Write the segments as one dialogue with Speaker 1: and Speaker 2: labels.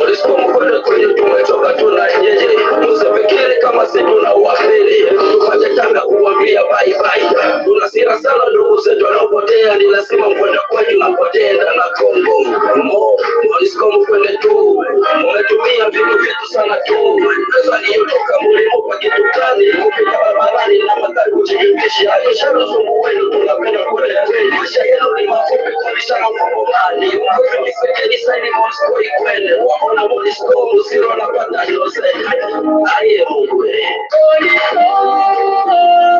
Speaker 1: Monisco mkwende kwenye tumetoka tunaenyeje. Usifikiri kama si tunauamini. Tupate tanga kuambia bye bye. Tunasira sana ndugu zetu wanaopotea. Ni lazima mkwende kwetu napotea na Kongo. Monisco mkwende tu. Umetumia vitu vyetu sana tu. Pesa iliyotoka mulimo kwa kitu gani? Kupita barabarani na magari kujibimbisha. Shalo zungu wenu tunapenda kule. Maisha yenu ni mafupi kulisha mafongomani. Mkwende sekeni saini Monisco ikwende. Waona Monisco musiro na pata yose. Aye Mungu.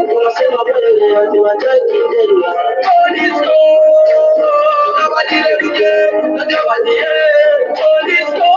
Speaker 1: Tunasema pale ni wataki tena. Monisco. Nabadile duke. Nabadile. Monisco.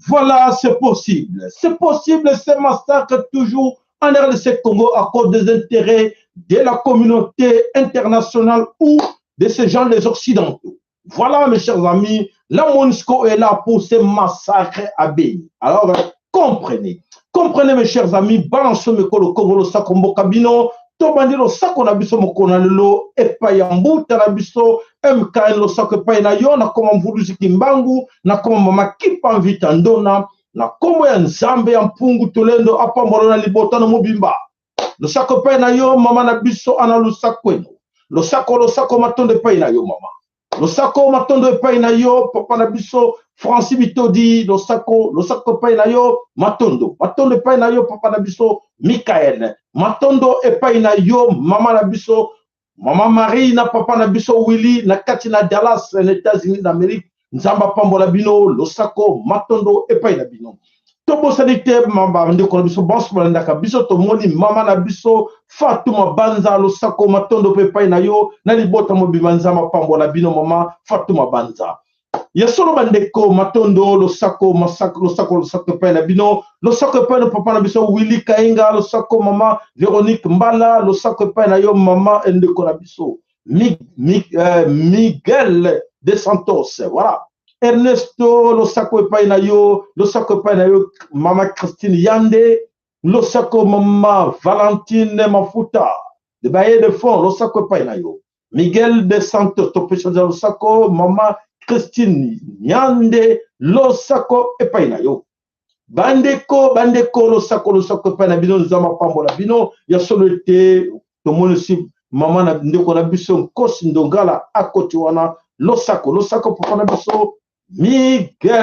Speaker 2: Voilà, c'est possible. C'est possible, ces massacres toujours en RDC Congo à cause des intérêts de la communauté internationale ou de ces gens des Occidentaux. Voilà, mes chers amis, la MONUSCO est là pour ces massacres à Béni. Alors, comprenez. Comprenez, mes chers amis, balançons le Congo, le Sakombo Kabino, Tobandi lo sako na biso mokona lelo epa ya mbuta na biso MKN lo sako epa na yo na koma mvuluzi kimbangu na koma mama kipa mvita ndona na komo ya nzambe ya mpungu tolendo apa mbolo na libota na mobimba lo sako epa na yo mama na biso ana lo sako eno lo sako matondo epa na yo mama lo sako matondo epa na yo papa na biso Francis Bitodi lo sako epa na yo matondo epa na yo papa na biso Michael matondo epai na yo mama na biso mama Marie na papa na biso Willy na kati na Dallas aux États-Unis d'Amérique nzamba pambola bino losako matondo epai na bino tobo sanite mamba ndeko na biso bonsoir ndaka biso tomoni mama na biso Fatuma Banza losako matondo epai na yo na libota mobima nzamba pambola bino mama Fatuma Banza Yasolo bandeko matondo losako masako losako epai na bino losako epai na papa na biso Willy Kainga losako mama Véronique Mbala losako epai na yo mama endeko na biso Miguel de Santos voilà Ernesto losako epai na yo mama Christine Yande losako mama Valentine Mafuta de Baye de Fond losako epai na yo Miguel de Santos topesha losako mama Christine Nyande losako epai na yo bandeko losako epai na bino nzama pambola bino ya solo ete tomoni si mama na ndeko na biso nkosi ndongala akoti wana losako papa na biso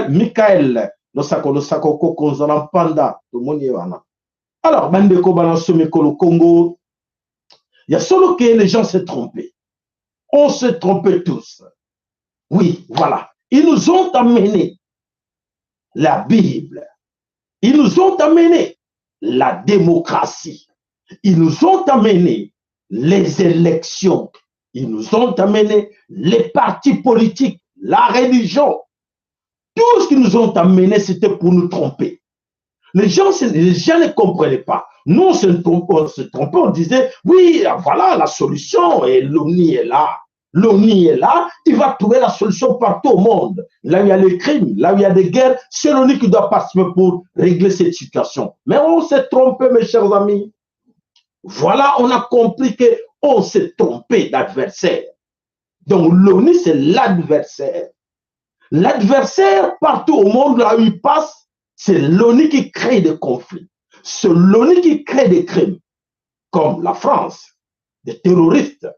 Speaker 2: Michael losako kokonza na mpanda tomoni wana alors bandeko balanso mikolo Congo ya solo que les gens se trompés on se trompait tous. Oui, voilà. Ils nous ont amené la Bible. Ils nous ont amené la démocratie. Ils nous ont amené les élections. Ils nous ont amené les partis politiques, la religion. Tout ce qu'ils nous ont amené, c'était pour nous tromper. Les gens ne comprenaient pas. Nous, on se trompait, on disait, oui, voilà la solution, et l'ONU est là. L'ONU est là, il va trouver la solution partout au monde. Là où il y a les crimes, là où il y a des guerres, c'est l'ONU qui doit participer pour régler cette situation. Mais on s'est trompé, mes chers amis. Voilà, on a compris qu'on s'est trompé d'adversaire. Donc l'ONU, c'est l'adversaire. L'adversaire, partout au monde, là où il passe, c'est l'ONU qui crée des conflits. C'est l'ONU qui crée des crimes. Comme la France, des terroristes.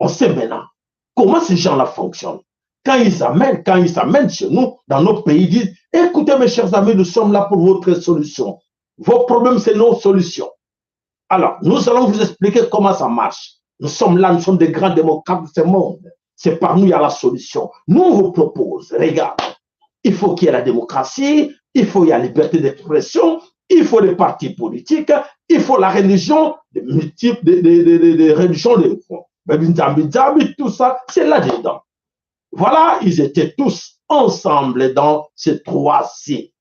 Speaker 2: On sait maintenant comment ces gens-là fonctionnent. Quand ils s'amènent chez nous, dans nos pays, ils disent, écoutez mes chers amis, nous sommes là pour votre solution. Vos problèmes, c'est nos solutions. Alors, nous allons vous expliquer comment ça marche. Nous sommes là, nous sommes des grands démocrates de ce monde. C'est par nous, il y a la solution. Nous, on vous propose, regarde, il faut qu'il y ait la démocratie, il faut qu'il y ait la liberté d'expression, il faut les partis politiques, il faut la religion, des religions, tout ça, c'est là-dedans. Voilà, ils étaient tous ensemble dans ces 3C.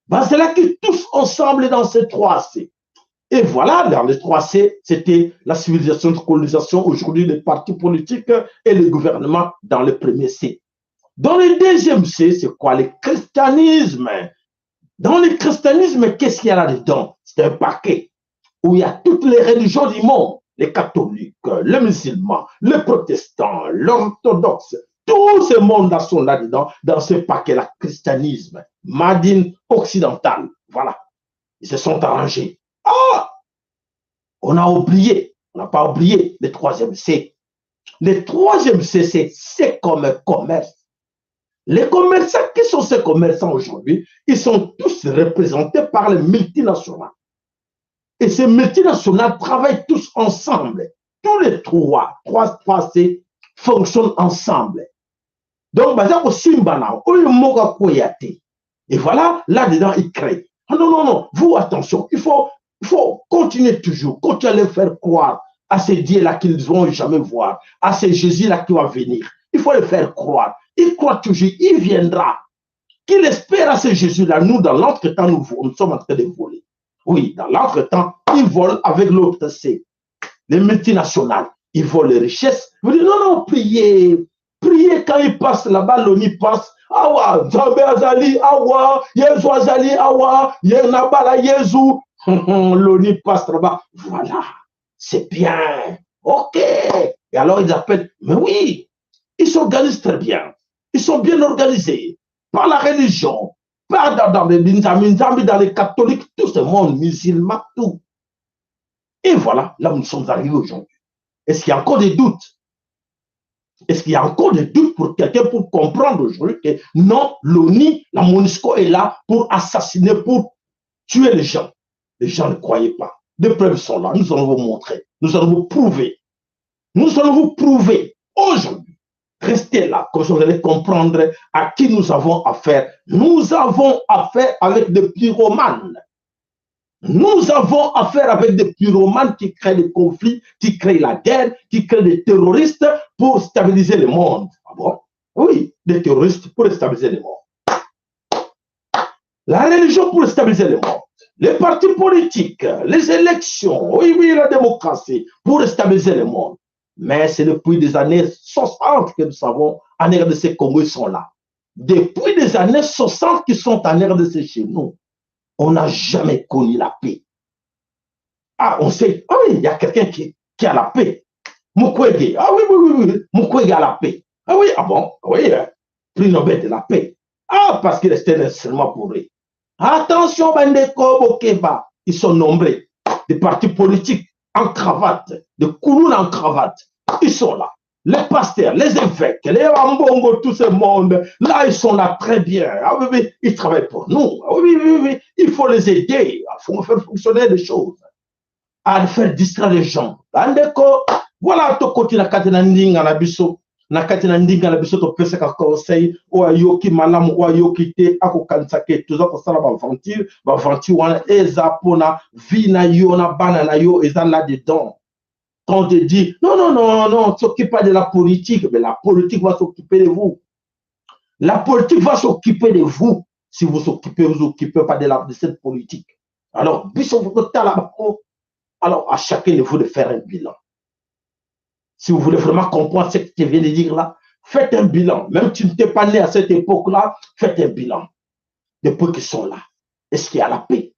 Speaker 2: Ben, c'est là qu'ils tous ensemble dans ces 3C. Et voilà, dans les 3C, c'était la civilisation de colonisation, aujourd'hui les partis politiques et le gouvernement dans le premier C. Dans le deuxième C, c'est quoi? Le christianisme. Dans le christianisme, qu'est-ce qu'il y a là-dedans? C'est un paquet où il y a toutes les religions du monde, les catholiques, les musulmans, les protestants, l'orthodoxe, tous ces mondes-là sont là-dedans, dans ce paquet-là, christianisme, madine occidental. Voilà, ils se sont arrangés. Ah, on a oublié, on n'a pas oublié le troisième C. Le troisième C, c'est comme un commerce. Les commerçants, qui sont ces commerçants aujourd'hui? Ils sont tous représentés par les multinationales. Et ces multinationales travaillent tous ensemble. Tous les trois C fonctionnent ensemble. Donc, et voilà, là-dedans, ils créent. Ah non, non, non, vous, attention, il faut continuer toujours, continuer à les faire croire à ces dieux-là qu'ils ne vont jamais voir, à ces Jésus-là qui va venir. Il faut les faire croire. Ils croient toujours, il viendra. Qu'il espère à ce Jésus-là. Nous, dans l'entretemps, nous sommes en train de voler. Oui, dans l'entretemps, ils volent avec l'autre C. Les multinationales, ils volent les richesses. Vous dites, non, non, priez. Priez quand ils passent là-bas, l'ONU passe. Awa, Zambé Azali, Awa, Yezu Azali, Awa, Yenabala, Yezu. L'ONU passe là-bas. Voilà, c'est bien. OK. Et alors, ils appellent, mais oui, ils s'organisent très bien. Ils sont bien organisés par la religion, par dans les catholiques, tout ce monde, musulman, tout. Et voilà, là où nous sommes arrivés aujourd'hui. Est-ce qu'il y a encore des doutes? Est-ce qu'il y a encore des doutes pour quelqu'un pour comprendre aujourd'hui que non, l'ONU, la MONUSCO est là pour assassiner, pour tuer les gens? Les gens ne croyaient pas. Des preuves sont là. Nous allons vous montrer. Nous allons vous prouver. Nous allons vous prouver aujourd'hui. Restez là, comme ça vous allez comprendre à qui nous avons affaire. Nous avons affaire avec des pyromanes. Nous avons affaire avec des pyromanes qui créent des conflits, qui créent la guerre, qui créent des terroristes pour stabiliser le monde. Ah bon? Oui, des terroristes pour stabiliser le monde. La religion pour stabiliser le monde. Les partis politiques, les élections, oui, oui, la démocratie pour stabiliser le monde. Mais c'est depuis des années 60 que nous savons en RDC Congo, ils sont là. Depuis des années 60 qu'ils sont en RDC chez nous, on n'a jamais connu la paix. Ah, on sait, ah oui, il y a quelqu'un qui a la paix. Mukwege, ah oui, oui, oui, oui, Mukwege a la paix. Ah oui, ah bon, oui, prix Nobel de la paix. Ah, parce qu'il restait un instrument pour eux. Attention, Bandeko, Bokeba, ils sont nombreux. Des partis politiques en cravate, des coulous en cravate, ils sont là. Les pasteurs, les évêques, les Ambongo, tout ce monde, là, ils sont là très bien. Ah oui, oui, ils travaillent pour nous. Ah oui, oui, oui, il faut les aider. Il faut faire fonctionner les choses. À faire distraire les gens. Bandeko, voilà, to koti na kati na ndinga na biso. Na kati na ndinga na biso to pesa ka conseil o ayoki malamu o ayoki te akokanisa ke toza kosala baventure wana eza pona vi na yo na bana na yo eza là dedans. Quand on te dit non non non non, s'occupe pas de la politique, mais la politique va s'occuper de vous. La politique va s'occuper de vous si vous vous occupez pas de cette politique. Alors biso alors à chacun de vous de faire un bilan. Si vous voulez vraiment comprendre ce que je viens de dire là, faites un bilan. Même si tu n'étais pas né à cette époque-là, faites un bilan. Depuis qu'ils sont là, est-ce qu'il y a la paix?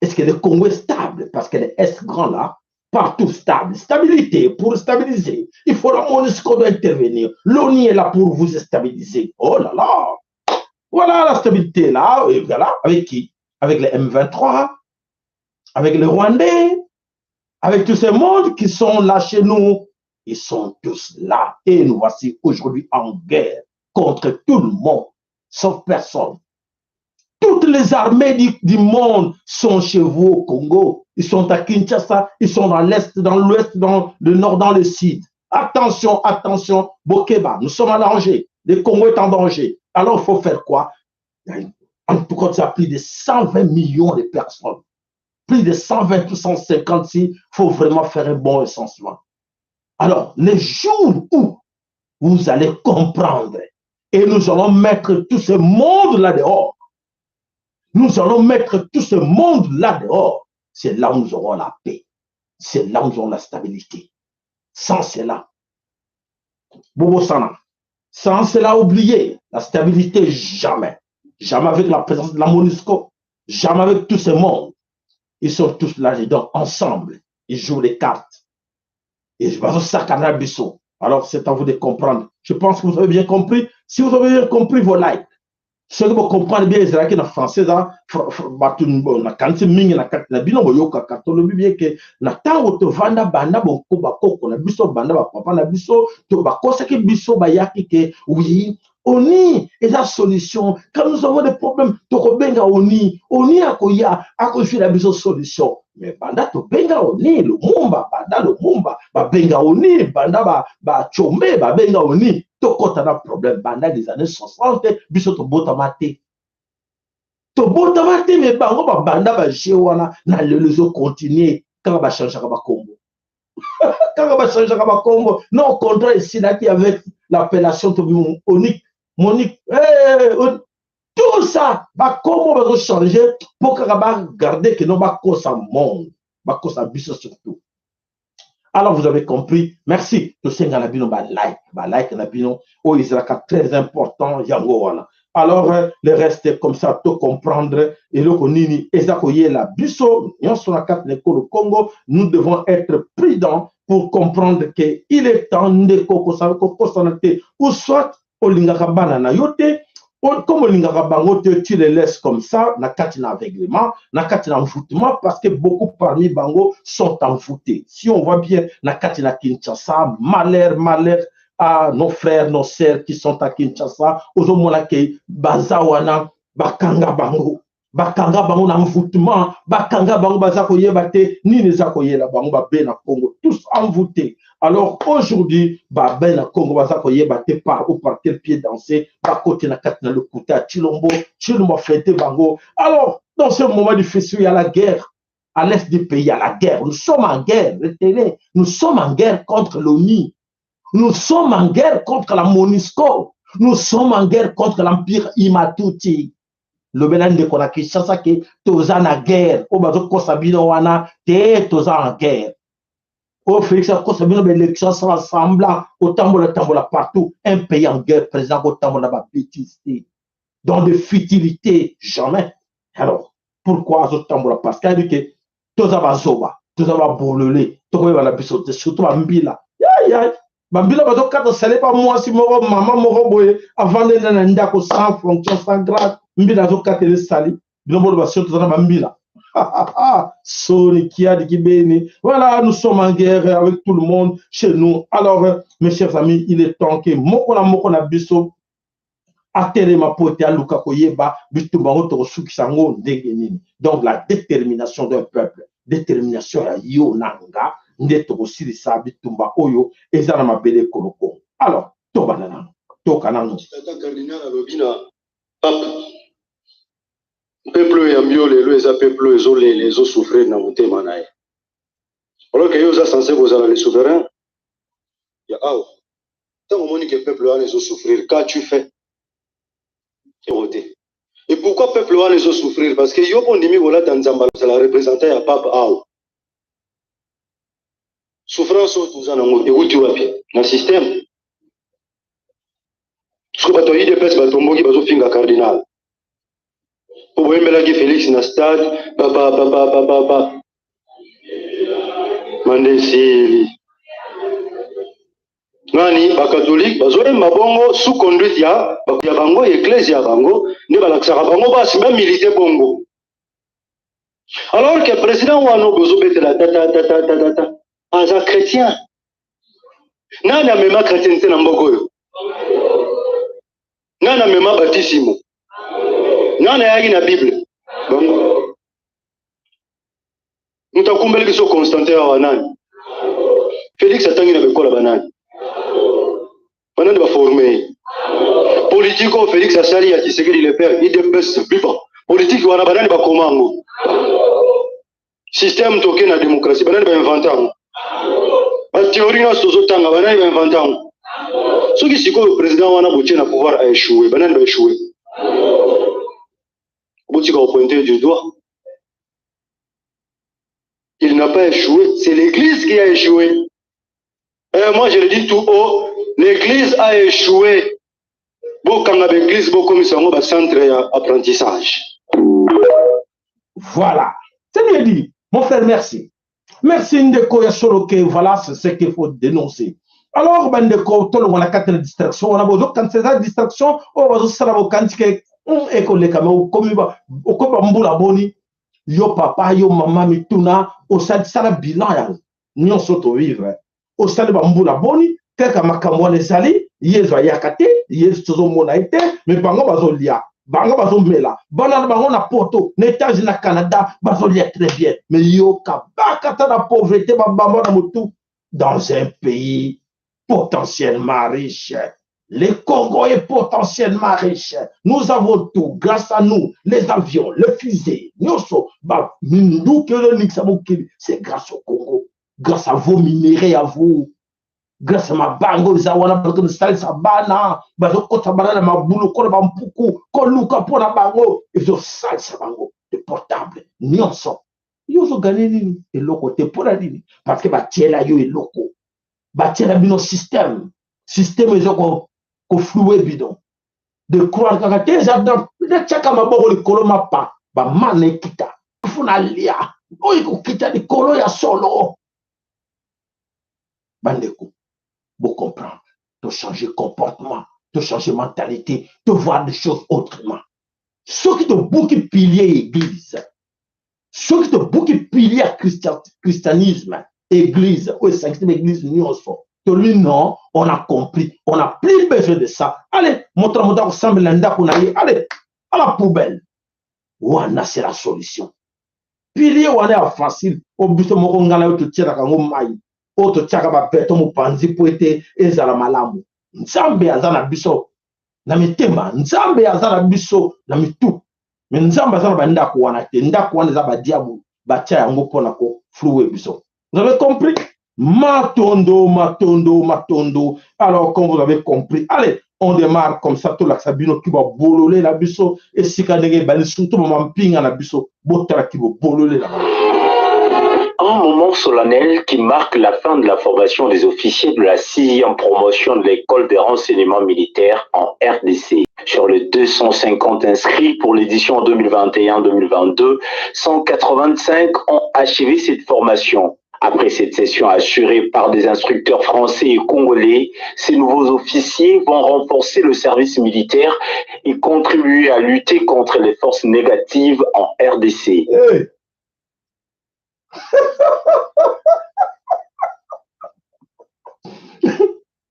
Speaker 2: Est-ce que le Congo est stable? Parce que les Est grands là, partout stable. Stabilité, pour stabiliser. Il faut la MONUSCO doit intervenir. L'ONU est là pour vous stabiliser. Oh là là! Voilà la stabilité là. Et voilà. Avec qui? Avec les M23, avec les Rwandais, avec tous ces mondes qui sont là chez nous. Ils sont tous là. Et nous voici aujourd'hui en guerre contre tout le monde, sauf personne. Toutes les armées du monde sont chez vous au Congo. Ils sont à Kinshasa, ils sont dans l'Est, dans l'Ouest, dans le Nord, dans le Sud. Attention, attention, Bokeba, nous sommes en danger. Le Congo est en danger. Alors, il faut faire quoi? En tout cas, ça a plus de 120 millions de personnes. Plus de 120 ou 150, il faut vraiment faire un bon recensement. Alors, les jours où vous allez comprendre et nous allons mettre tout ce monde là dehors, nous allons mettre tout ce monde là dehors, c'est là où nous aurons la paix, c'est là où nous aurons la stabilité. Sans cela, Bobo Sana, sans cela, oubliez la stabilité, jamais. Jamais avec la présence de la MONUSCO, Jamais avec tout ce monde. Ils sont tous là-dedans, ensemble. Ils jouent les cartes. Et je vais ça Bisso. Alors, c'est à vous de comprendre. Je pense que vous avez bien compris. Si vous avez bien compris, vos likes. Ceux qui comprennent bien les Israéliens en français, na kanti mingi na kati na bino boyoka katolobi bien que na tango to vanda banda boko bakoko na biso banda ba papa na biso to bakosa ki biso bayaki que oui oni est la solution quand nous avons des problèmes to kobenga oni akoya akojuira la biso solution mais banda to benga oni le mumba banda le mumba ba benga oni banda ba chombe ba benga oni to kota na problème banda des années 60 biso to botama te mais bango ba banda ba jewana na lezo continuer quand ba changer ba Congo quand ba changer ba Congo non contrat ici là qui avec l'appellation to unique monique tout ça ba Congo va changer pour que ba garder que non ba kosa monde ba kosa biso surtout. Alors vous avez compris, merci. Tout ce nga nabino ba like nabino o Israël très important yango wana. Alors le reste comme ça tout comprendre et le konini ezakoye la biso nyonso na kat nekolo Congo, nous devons être prudents pour comprendre que il est temps de kokosanate ou soit olingaka bana na yote. Comme tu les laisses comme ça, na katina aveuglement, na katina envoûtement, parce que beaucoup parmi bango sont envoûtés. Si on voit bien, na katina Kinshasa, malheur à nos frères, nos sœurs qui sont à Kinshasa, aux homolake, bazawana, bakanga bango na envoûtement, bakanga bango bazakoye bate, ni les akoye la bango babe na Congo, tous envoûtés. Alors aujourd'hui, ben na Congo bazakoye bate par ou par quel pied danser, ba côté na katina le kouta Chilombo fêté bango. Alors dans ce moment difficile, il y a la guerre. À l'est du pays, il y a la guerre. Nous sommes en guerre. Retenez, nous sommes en guerre contre l'ONU. Nous sommes en guerre contre la MONUSCO. Nous sommes en guerre contre l'Empire Imatuti. Le Bénin de Konaki, c'est ça que toza na guerre. Au bazo kosabino wana, te toza en guerre. Au Félix kosabino l'élection sans semblant, au tambola partout. Un pays en guerre, président au tambola ba bêtise. Dans de futilité, jamais. Alors, pourquoi au tambola? Parce qu'il dit que toza ba zoba, toza ba bololé, toza ba la bisote, surtout ba mbila. Ya. Bambila bazo kata salé pas moi si moro maman moro boye avant de nanda ko sans fonction sans grade mbila zo kata le sali bilombo ba surtout dans bambila soni kia de kibeni. Voilà, nous sommes en guerre avec tout le monde chez nous. Alors mes chers amis, il est temps que moko na biso atere ma pote aluka koyeba bitumba ngoto suki sango ndenge nini. Donc la détermination d'un peuple, détermination ya yo nanga ndeto kosilisa bitumba oyo eza na mabele koloko. Alors tobana nano tokanano
Speaker 3: cardinal alobina peuple ya mbio lelo eza peuple les souffrir na motema na ye. Alors que yo za censé kozala les souverains ya awa tant moni que peuple wana les souffrir qu'as-tu fait et pourquoi peuple wana les souffrir parce que yo pondimi bola tanzamba la représenter ya pape awa souffrance tout ça ekuti wapi na système soki bato yide pese batomboki bazofinga cardinal po boyembelaki Félix na stade papa mandesili nani bakatholike bazoyemba bongo sous conduite ya bango église ya bango nde balakisaka bango basi même milité bongo alors que président wana bozobetela tata aza chrétien nani amema chrétienté na mboka oyo nani amema batisimo nani ayaki na bible bongo mutakumbeleki so Constantin awa nani Félix atangi na bekola banani baforme politique oyo Félix asali ya Tshisekedi le père idps bipa politique wana banani bakomango système toke na démocratie banani bainventango théorie nyonso tozotanga banani bainventango soki sikoyo président wana botie na pouvoir aéchoué banani baéchoué botika kopointe du doigt. Il n'a pas échoué, c'est l'église qui a échoué. Et moi je le dis tout haut, l'église a échoué. Bokanga l'église bokomisango ba centre ya apprentissage.
Speaker 2: Voilà. C'est bien dit. Mon frère, merci. Merci Ndeko Yasoloke. Voilà, c'est ce qu'il faut dénoncer. Alors, Bandeko, tout le monde a quatre distractions. On a besoin quand c'est la distraction, on va se faire quand c'est école comme Mboula Boni, yo papa, yo maman, mituna, au sein de ça, bilan, nous sommes vivre. Au sein de Mboula Boni, quelqu'un m'a camoué les sali, yezo yakate, yezo monaïte, mais bango bazolia. Bango bazomela, banana bango na poto, n'étage na Canada, bazolia très bien. Mais yo kabakata la pauvreté, babamba na mutu, dans un pays potentiellement riche. Le Congo est potentiellement riche. Nous avons tout, grâce à nous, les avions, les fusées, c'est grâce au Congo, grâce à vos minéraux, à vous. Grâce à ma bango, zawana parce que ça sabana, bazo kota banana ma boulot ko ba mpuku, ko luka pour la bango, et zo sal sa bango, de portable, nyonso. Yo zo gagné ni et le côté pour la ligne parce que ba tiela yo et loko. Ba tiela bino système zo ko floué bidon. De croire que déjà dans de chaka maboko le koloma pa, ba mané kita. Funa lia. Oyi ko kita de kolo ya solo. Bandeko. Pour comprendre, de changer comportement, de changer mentalité, de voir des choses autrement. Ceux qui te bouquent pilier église, ceux qui te bouquent pilier christianisme, église, ou cinquième église, nous que lui, non, on a compris, on n'a plus besoin de ça. Allez, montre-moi ensemble l'enda qu'on a eu, allez, à la poubelle. Ouana, c'est la solution. Pilier, ouana est facile, au but de mon gars, tu tires à un maille. Oto tchaka ba peto mu panzi po ete ezala malamu. Nzambe azana biso na mitema, nzambe azana biso na mitu. Mais nzambe azana ba ndako wana te, ndako wana za ba diabu, ba tia yango pona ko flouer biso. Vous avez compris? Matondo. Alors comme vous avez compris, allez, on démarre comme ça tout la sabino qui va bololé la biso et sikadege bali surtout mampinga na biso, botara qui va bololé la.
Speaker 4: Un moment solennel qui marque la fin de la formation des officiers de la 6e promotion de l'école des renseignements militaires en RDC. Sur les 250 inscrits pour l'édition 2021-2022, 185 ont achevé cette formation. Après cette session assurée par des instructeurs français et congolais, ces nouveaux officiers vont renforcer le service militaire et contribuer à lutter contre les forces négatives en RDC.
Speaker 2: Hey.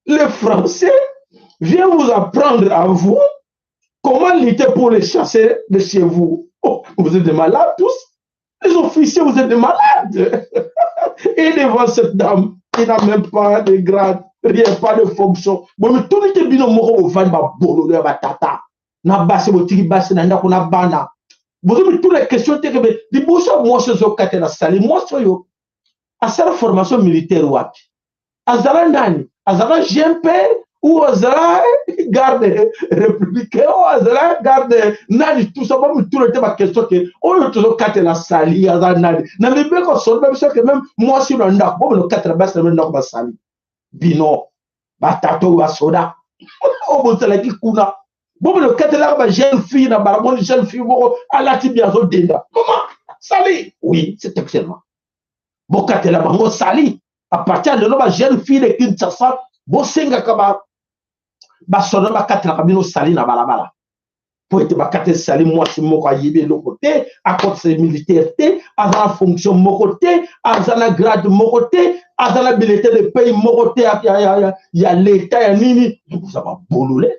Speaker 2: Les Français viennent vous apprendre à vous comment lutter pour les chasser de chez vous. Oh, vous êtes des malades tous. Les officiers, vous êtes des malades. Et devant cette dame, il n'a même pas de grade, rien, pas de fonction. Bon, mais tout le monde est bien au van, bolo, tata. Na basse, botiki basse, na kuna bana. Vous avez toutes les questions, des bouchons, moi, je suis au Katena Sali, moi, je suis au. À cette formation militaire, wapi. Azara Nani, Azara GMP, ou Azara garde républicain, ou Azara garde Nani, tout ça, tout le temps, ma question, que, on est toujours au Katena Sali, Azara Nani. N'a même pas qu'on soit, même sûr que même moi, si on a, bon, le 4 basse, le nom de Sali. Bino, Batato, Basoda, au bout de la Kikuna. Bon, le Katena, ma jeune fille, na barabon, jeune fille, à la tibiazo denda. Comment? Sali? Oui, c'est excellent. Bon, Katena, bango Sali. À partir de là, jeune fille de Kinshasa, bon, senga kaba, basono ba Katena kabino Sali na balabala. Pour être bakate Sali, moi, c'est mon côté, le côté, à côté militaire, à la fonction, mon côté, à la grade, mon côté, à la habilité de pays, mon côté, il y a l'État, il y a Nini. Donc, ça va bololé.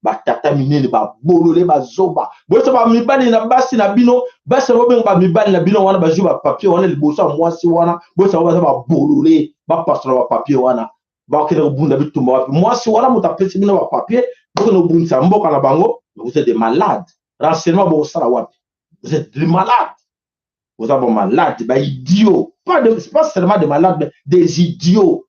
Speaker 2: Batata minene ba bololé ba zoba bo so ba mibali na basi na bino basi bo ben ba mibali na bino wana ba juba papier wana liboso moi si wana bo so ba bololé ba passer ba papier wana ba kele bunda bitumba moi si wana mutapesi bino ba papier bo no bunsa mboka na bango vous êtes des malades renseignement bo sala wapi vous êtes des malades vous êtes malades ba idiots pas seulement des malades mais des idiots.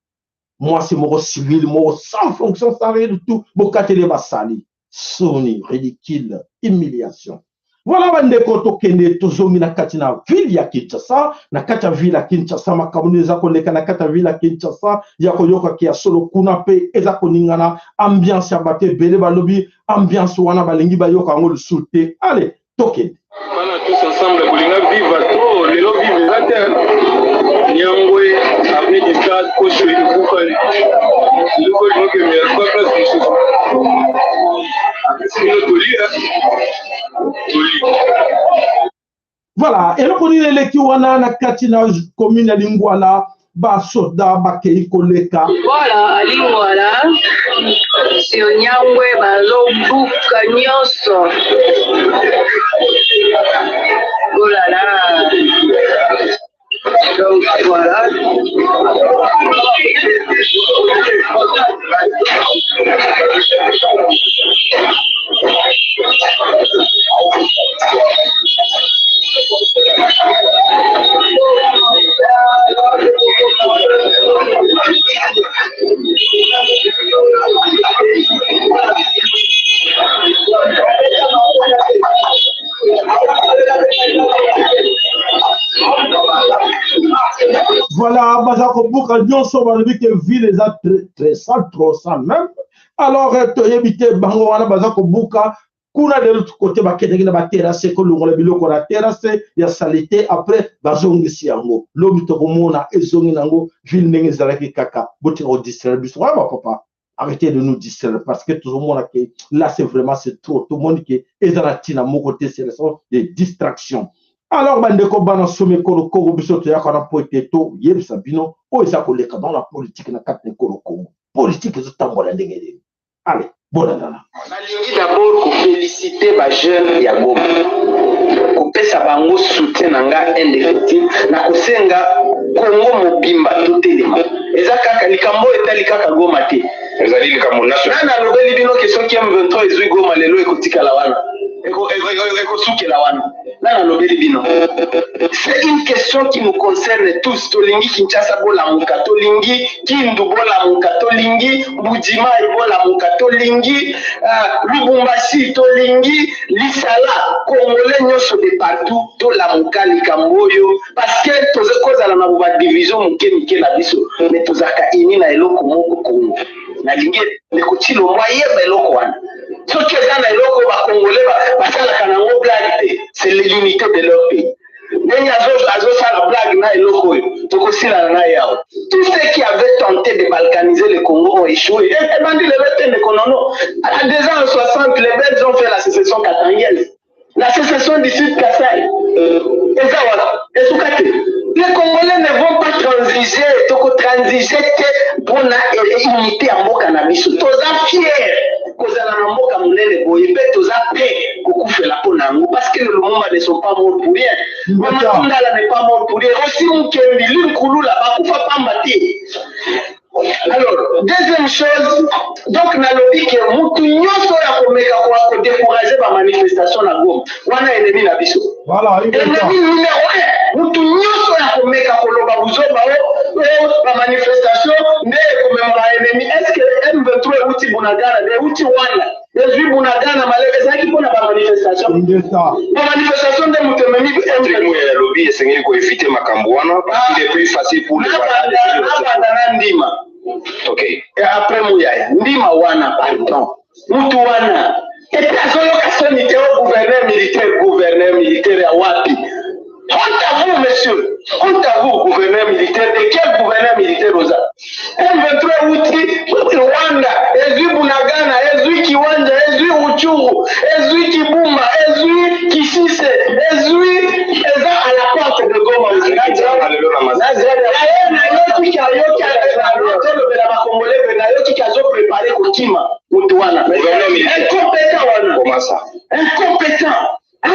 Speaker 2: Moi, c'est mon civil, moi, sans fonction, sans rien du tout. Bokatele basali. Soni, ridicule, humiliation. Voilà, bande koto kende tozongi na katina ville ya Kinshasa, na kata ville ya Kinshasa, makamuni za koleka na kata ville ya Kinshasa, ya koyoka kia solo kuna pe, eza koningana, ambiance ya bate, bele balobi, ambiance wana balingi bayoka ngolu sulte. Allez, tokende.
Speaker 5: Voilà, tous ensemble, Boulinga vive trop, les lots vivent la terre. Nyangwe, après du stade, coach, le Boukali. Le coach, donc, il y a quoi place de choses. Après, c'est une Toli, hein. Toli.
Speaker 2: Voilà, et donc on dit les Kiwana, na Katina, commune Lingwala, ba soda, ba Keikoleka.
Speaker 6: Voilà, à Lingwala, c'est au Nyangwe, Bazo, Bouka, Nyonso. Oh là là. Donc voilà.
Speaker 2: Voilà, Bazako Bouka, Nyonso, on a dit que ville est très sale, trop sale même. Alors, tu as évité Bangoana, Bazako Bouka, kuna de l'autre côté, Baketegi na terrasse, que l'on a biloko la terrasse, il y a saleté, après, Bazongi Siango, l'homme Togomona, et Zongi Nango, ville Nengi Zaraki Kaka, Botiro distribution. Ouais, ma papa, arrêtez de nous distraire, parce que tout le monde, là, c'est vraiment, c'est trop. Tout le monde qui est dans la tina, mon côté, c'est des distractions. Alors, bandeko bana somme kolo Congo bisoto ya kana poete to yebisa bino o eza koleka dans la politique na kati kolo Congo. Politique ezotambola ndenge nini. Allez, bonne année.
Speaker 7: Nalingi d'abord ko féliciter ba jeune ya Goma. Ko pesa bango soutien nanga indéfectible na kosenga Congo mobimba totelema. Eza kaka likambo etali kaka Goma te. Ezali likambo national. Na lobeli bino ke soki M23 ezui Goma lelo ekotika la wana. Ekosukela wana. C'est une question qui nous concerne tous. Tolingi Kinshasa bolamuka, tolingi Kindu bolamuka, tolingi Budima bolamuka, tolingi Lubumbashi, tolingi Lisala, Congolais nyonso de partout, tolamuka likamboyo parce que tozekozala na ba division muke mike na biso, mais tozaka ini na eloko moko Congo. Na lingi lekotilo moye eloko wana. Soki eza na eloko ba Congolais basalaka nango blague, c'est l'unité de leur pays. Nengi azosala blague na eloko oyo tokosila na yao. Tous ceux qui avaient tenté de balkaniser le Congo ont échoué. Et bandi le bête ne konono. À 2 ans en 60, les Belges ont fait la sécession katangienne. La sécession du Sud Kassai. Et ça voilà. Et Soukate. Les Congolais ne vont pas transiger, transiger pour la unité en mot cannabis. Tous sont fiers. Parce que le monde ne sont pas morts pour rien. Le monde n'est pas mort pour rien. Aussi, on peut l'une coulou là-bas, on ne va pas battre. Alors, deuxième chose, donc, na lobi que mutu nyoso ya komeka kwa décourager ba manifestation na Goma. Wana ennemi na biso.
Speaker 2: Voilà,
Speaker 7: ennemi numéro 1. Mutu nyoso ya komeka koloba buzoba ba manifestation mais comme ba ennemi. Est-ce que M23 uti bunagana de uti wana? Ezui bunagana maleza ki pona ba manifestation. Ba manifestation de mutemeni M23 ya lobi esengeli ko éviter makambo wana parce qu'il est plus facile pour les ndima. Ok. Et après Mouyaya, Ndima wana, pardon. Mutu wana. Et puis à son gouverneur militaire à Wapi. Honte à vous, monsieur. Honte à vous, gouverneur militaire. De quel gouverneur militaire Rosa? M23 Outi, Rwanda, Ezui Bunagana, Ezui Kiwanja, Ezui Uchuru, Ezui Kibumba, Ezui Kisise, Ezui Eza à la porte de Goma. Préparé Kotima, incompétent, comment ça? Incompétent. On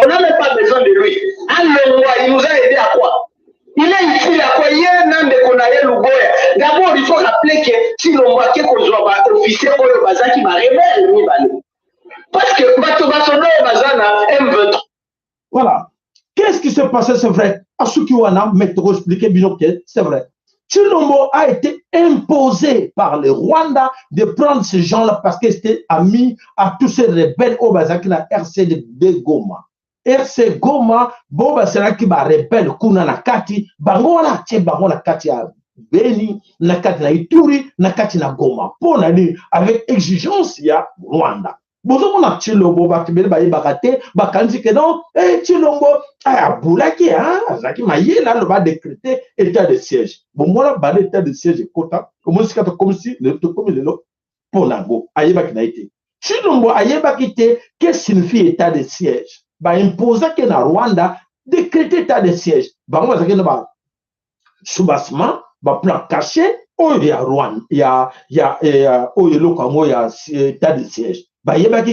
Speaker 7: n'a même pas besoin de lui. Il nous a aidé à quoi? Il est utile à quoi? D'abord, il faut rappeler que si l'on voit que les officiers ou les bazars qui m'a rebelle, parce que M23.
Speaker 2: Voilà. Qu'est-ce qui s'est passé? C'est vrai. Asukiwana, Metro expliqué Binoket, c'est vrai. Chilombo a été imposé par le Rwanda de prendre ces gens-là parce qu'ils étaient amis à tous ces rebelles au Bazaki na RCD Goma. RC Goma, Boba Seraki ba rebelle kuna nakati, bangona tie bangona kati ya Beni, nakati na Ituri, nakati na Goma. Pour nani avec exigence ya Rwanda. Bozo na Chilombo bakibele ba yebakate bakanzi ke non Chilombo aya boulaki zaki maye là le va décréter état de siège. Bon moi ba état de siège kota comme si le to comme le pour nango ayebaki na été. Chilombo ayebaki te qu'est-ce signifie état de siège. Ba imposa que na Rwanda décréter état de siège. Ba ngoma zaki na ba soubassement ba plan caché. Oh, il y a Rwanda, il y a oh, il y a état de siège. Bah, il y a un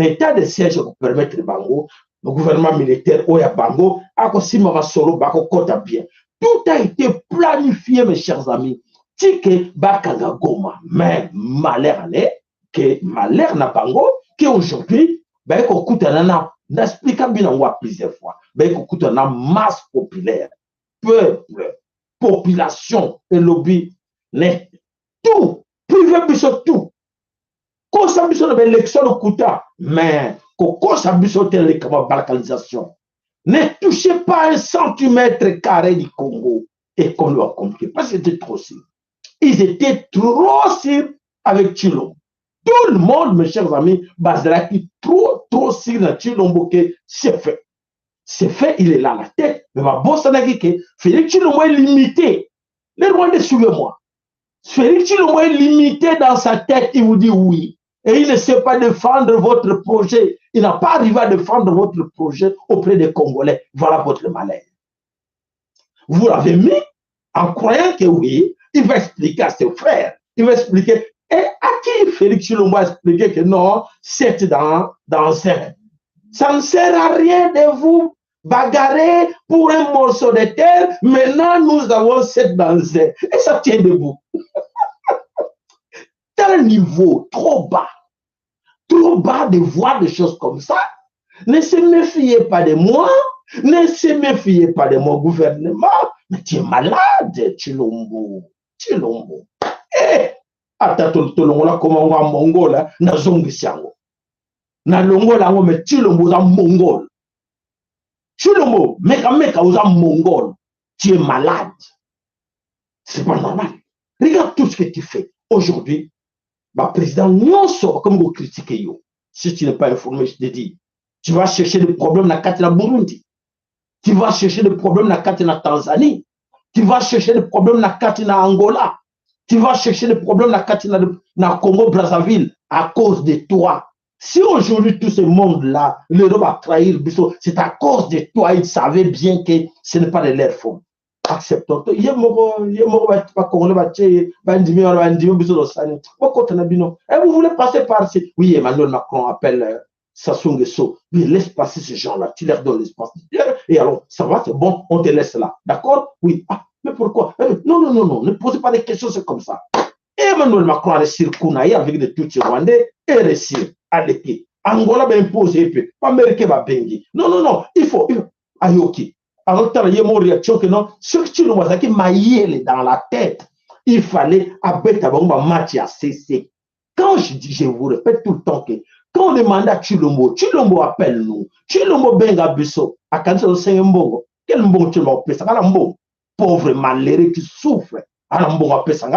Speaker 2: état de siège pour permettre le bango, le gouvernement militaire, oh, il y a bango, à quoi si ma solo, bah, kota bien. Tout a été planifié, mes chers amis. Tike, bah, kanga goma. Mais, malheur, que malheur n'a bango, qu'aujourd'hui, bah, écoute, on a expliqué bien plusieurs fois, bah, écoute, on a masse populaire, peuple, population et lobby. Mais tout, privé biso tout. Quand ça biso na l'élection de Kouta, mais quand ça biso telle comme balkanisation. Ne touchez pas 1 centimètre carré du Congo et qu'on doit compris parce que c'était trop sûr. Ils étaient trop sûrs avec Chilombo. Tout le monde, mes chers amis, Bazalaki trop sûr dans Chilombo que c'est fait. C'est fait, il est là à la tête. Mais ma bosse n'a dit que Félix Chilombo est limité. Les Rwandais, suivez-moi. Félix Chilombo est limité dans sa tête, il vous dit oui. Et il ne sait pas défendre votre projet. Il n'a pas arrivé à défendre votre projet auprès des Congolais. Voilà votre malheur. Vous l'avez mis en croyant que oui, il va expliquer à ses frères. Il va expliquer. Et à qui Félix Chilombo a expliqué que non, c'est dans un. Ça ne sert à rien de vous bagarrer pour un morceau de terre. Maintenant, nous avons 7 dans un. Et ça tient debout. Tel niveau trop bas de voir des choses comme ça. Ne se méfiez pas de moi, ne se méfiez pas de mon gouvernement. Mais tu es malade, Chilombo. Chilombo. Eh, attends, là, comment on va en Mongol, na zongi siango. Na longo là, mais Chilombo est mongol. Chilombo, meka vous êtes mongol. Tu es malade. C'est pas normal. Regarde tout ce que tu fais. Aujourd'hui, le président Nyonso, comme vous critiquez, si tu n'es pas informé, je te dis, tu vas chercher des problèmes dans le Burundi. Tu vas chercher des problèmes dans la Tanzanie. Tu vas chercher des problèmes dans Angola. Tu vas chercher des problèmes dans le Congo-Brazzaville à cause de toi. Si aujourd'hui tout ce monde-là, l'Europe a trahi le Bissau, c'est à cause de toi, ils savaient bien que ce n'est pas de leur faute. Acceptons. Et vous voulez passer par ici? Oui, Emmanuel Macron appelle Sassou Nguesso. Oui, laisse passer ces gens-là, tu leur donnes l'espace. Et alors, ça va, c'est bon, on te laisse là. D'accord? Oui. Ah, mais pourquoi? Non, ne posez pas des questions, c'est comme ça. Emmanuel Macron a réussi à Kounaï avec des Tutsis rwandais et réussi à l'équipe. Angola va imposer, Amérique va bengi. Non, il faut. Ayoki. Alors, il y a mon réaction que non, ce que tu nous as dit, maïe dans la tête, il fallait abattre un match à cesser. Quand je dis, je vous répète tout le temps que quand on demande à Chilombo appelle nous, Chilombo benga biso, à quand on sait un bon, quel bon Chilombo appelle ça, un bon pauvre malheureux qui souffre, un bon appelle ça,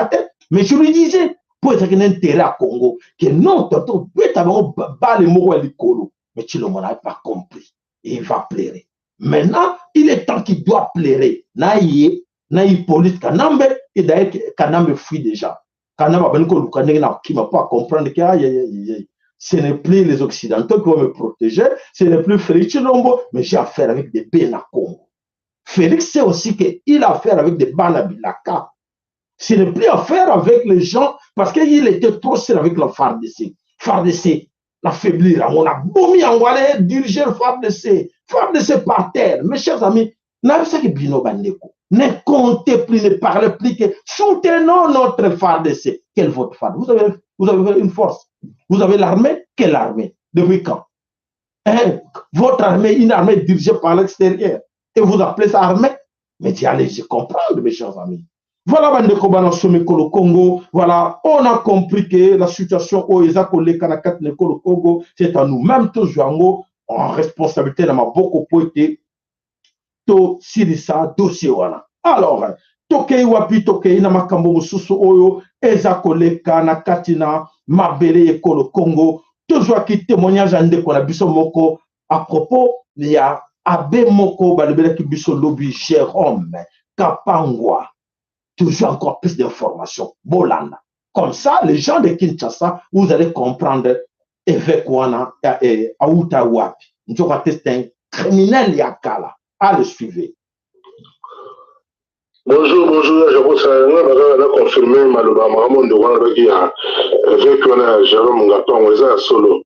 Speaker 2: mais je lui disais, pour être un intérêt à Congo, que non, tonton, tu as bas les mots à l'écolo, mais Chilombo n'a pas compris, et il va pleurer. Maintenant, il est temps qu'il doit pleurer. Naïe police Kanambe, et d'ailleurs, Kanambe fuit déjà. Kanambe qui ne va pas comprendre que ce n'est plus les Occidentaux qui vont me protéger, ce n'est plus Félix Chilombo, mais j'ai affaire avec des Bena Congo. Félix sait aussi qu'il a affaire avec des Bana Bilaka. Ce n'est plus affaire avec les gens, parce qu'il était trop seul avec le FARDC. FARDC, l'affaiblir. On a boumi en Walais, diriger le FARDC. FARDC par terre. Mes chers amis, ne comptez plus, ne parlez plus que soutenons notre FARDC. Quel votre FARDC? Vous avez une force. Vous avez l'armée. Quelle armée? Depuis quand? Votre armée, une armée dirigée par l'extérieur. Et vous appelez ça armée? Mais allez, je comprends, mes chers amis. Voilà, le Congo. Voilà, on a compris que la situation au Ezakole Kanakat Nekolo Congo, c'est à nous-mêmes toujours en responsabilité dans ma beaucoup poété. To Sirisa dossier wana. Alors, tokei wapi tokei na makambo mususu oyo Ezakole Kanakatina Mabele Ekolo Congo. toujours qui témoignage en de biso moko à propos il y a abbé moko balebele ki biso lobby Jérôme Kapangwa. Toujours encore plus d'informations. Bolanda. Comme ça, les gens de Kinshasa, vous allez comprendre évêque wana et Aouta Wapi. Nous avons testé un criminel Yakala. Allez, suivez.
Speaker 8: Bonjour, je vous salue. Confirmé Maloba Maramon de Wangaki avec Jérôme Ngapang, on est solo.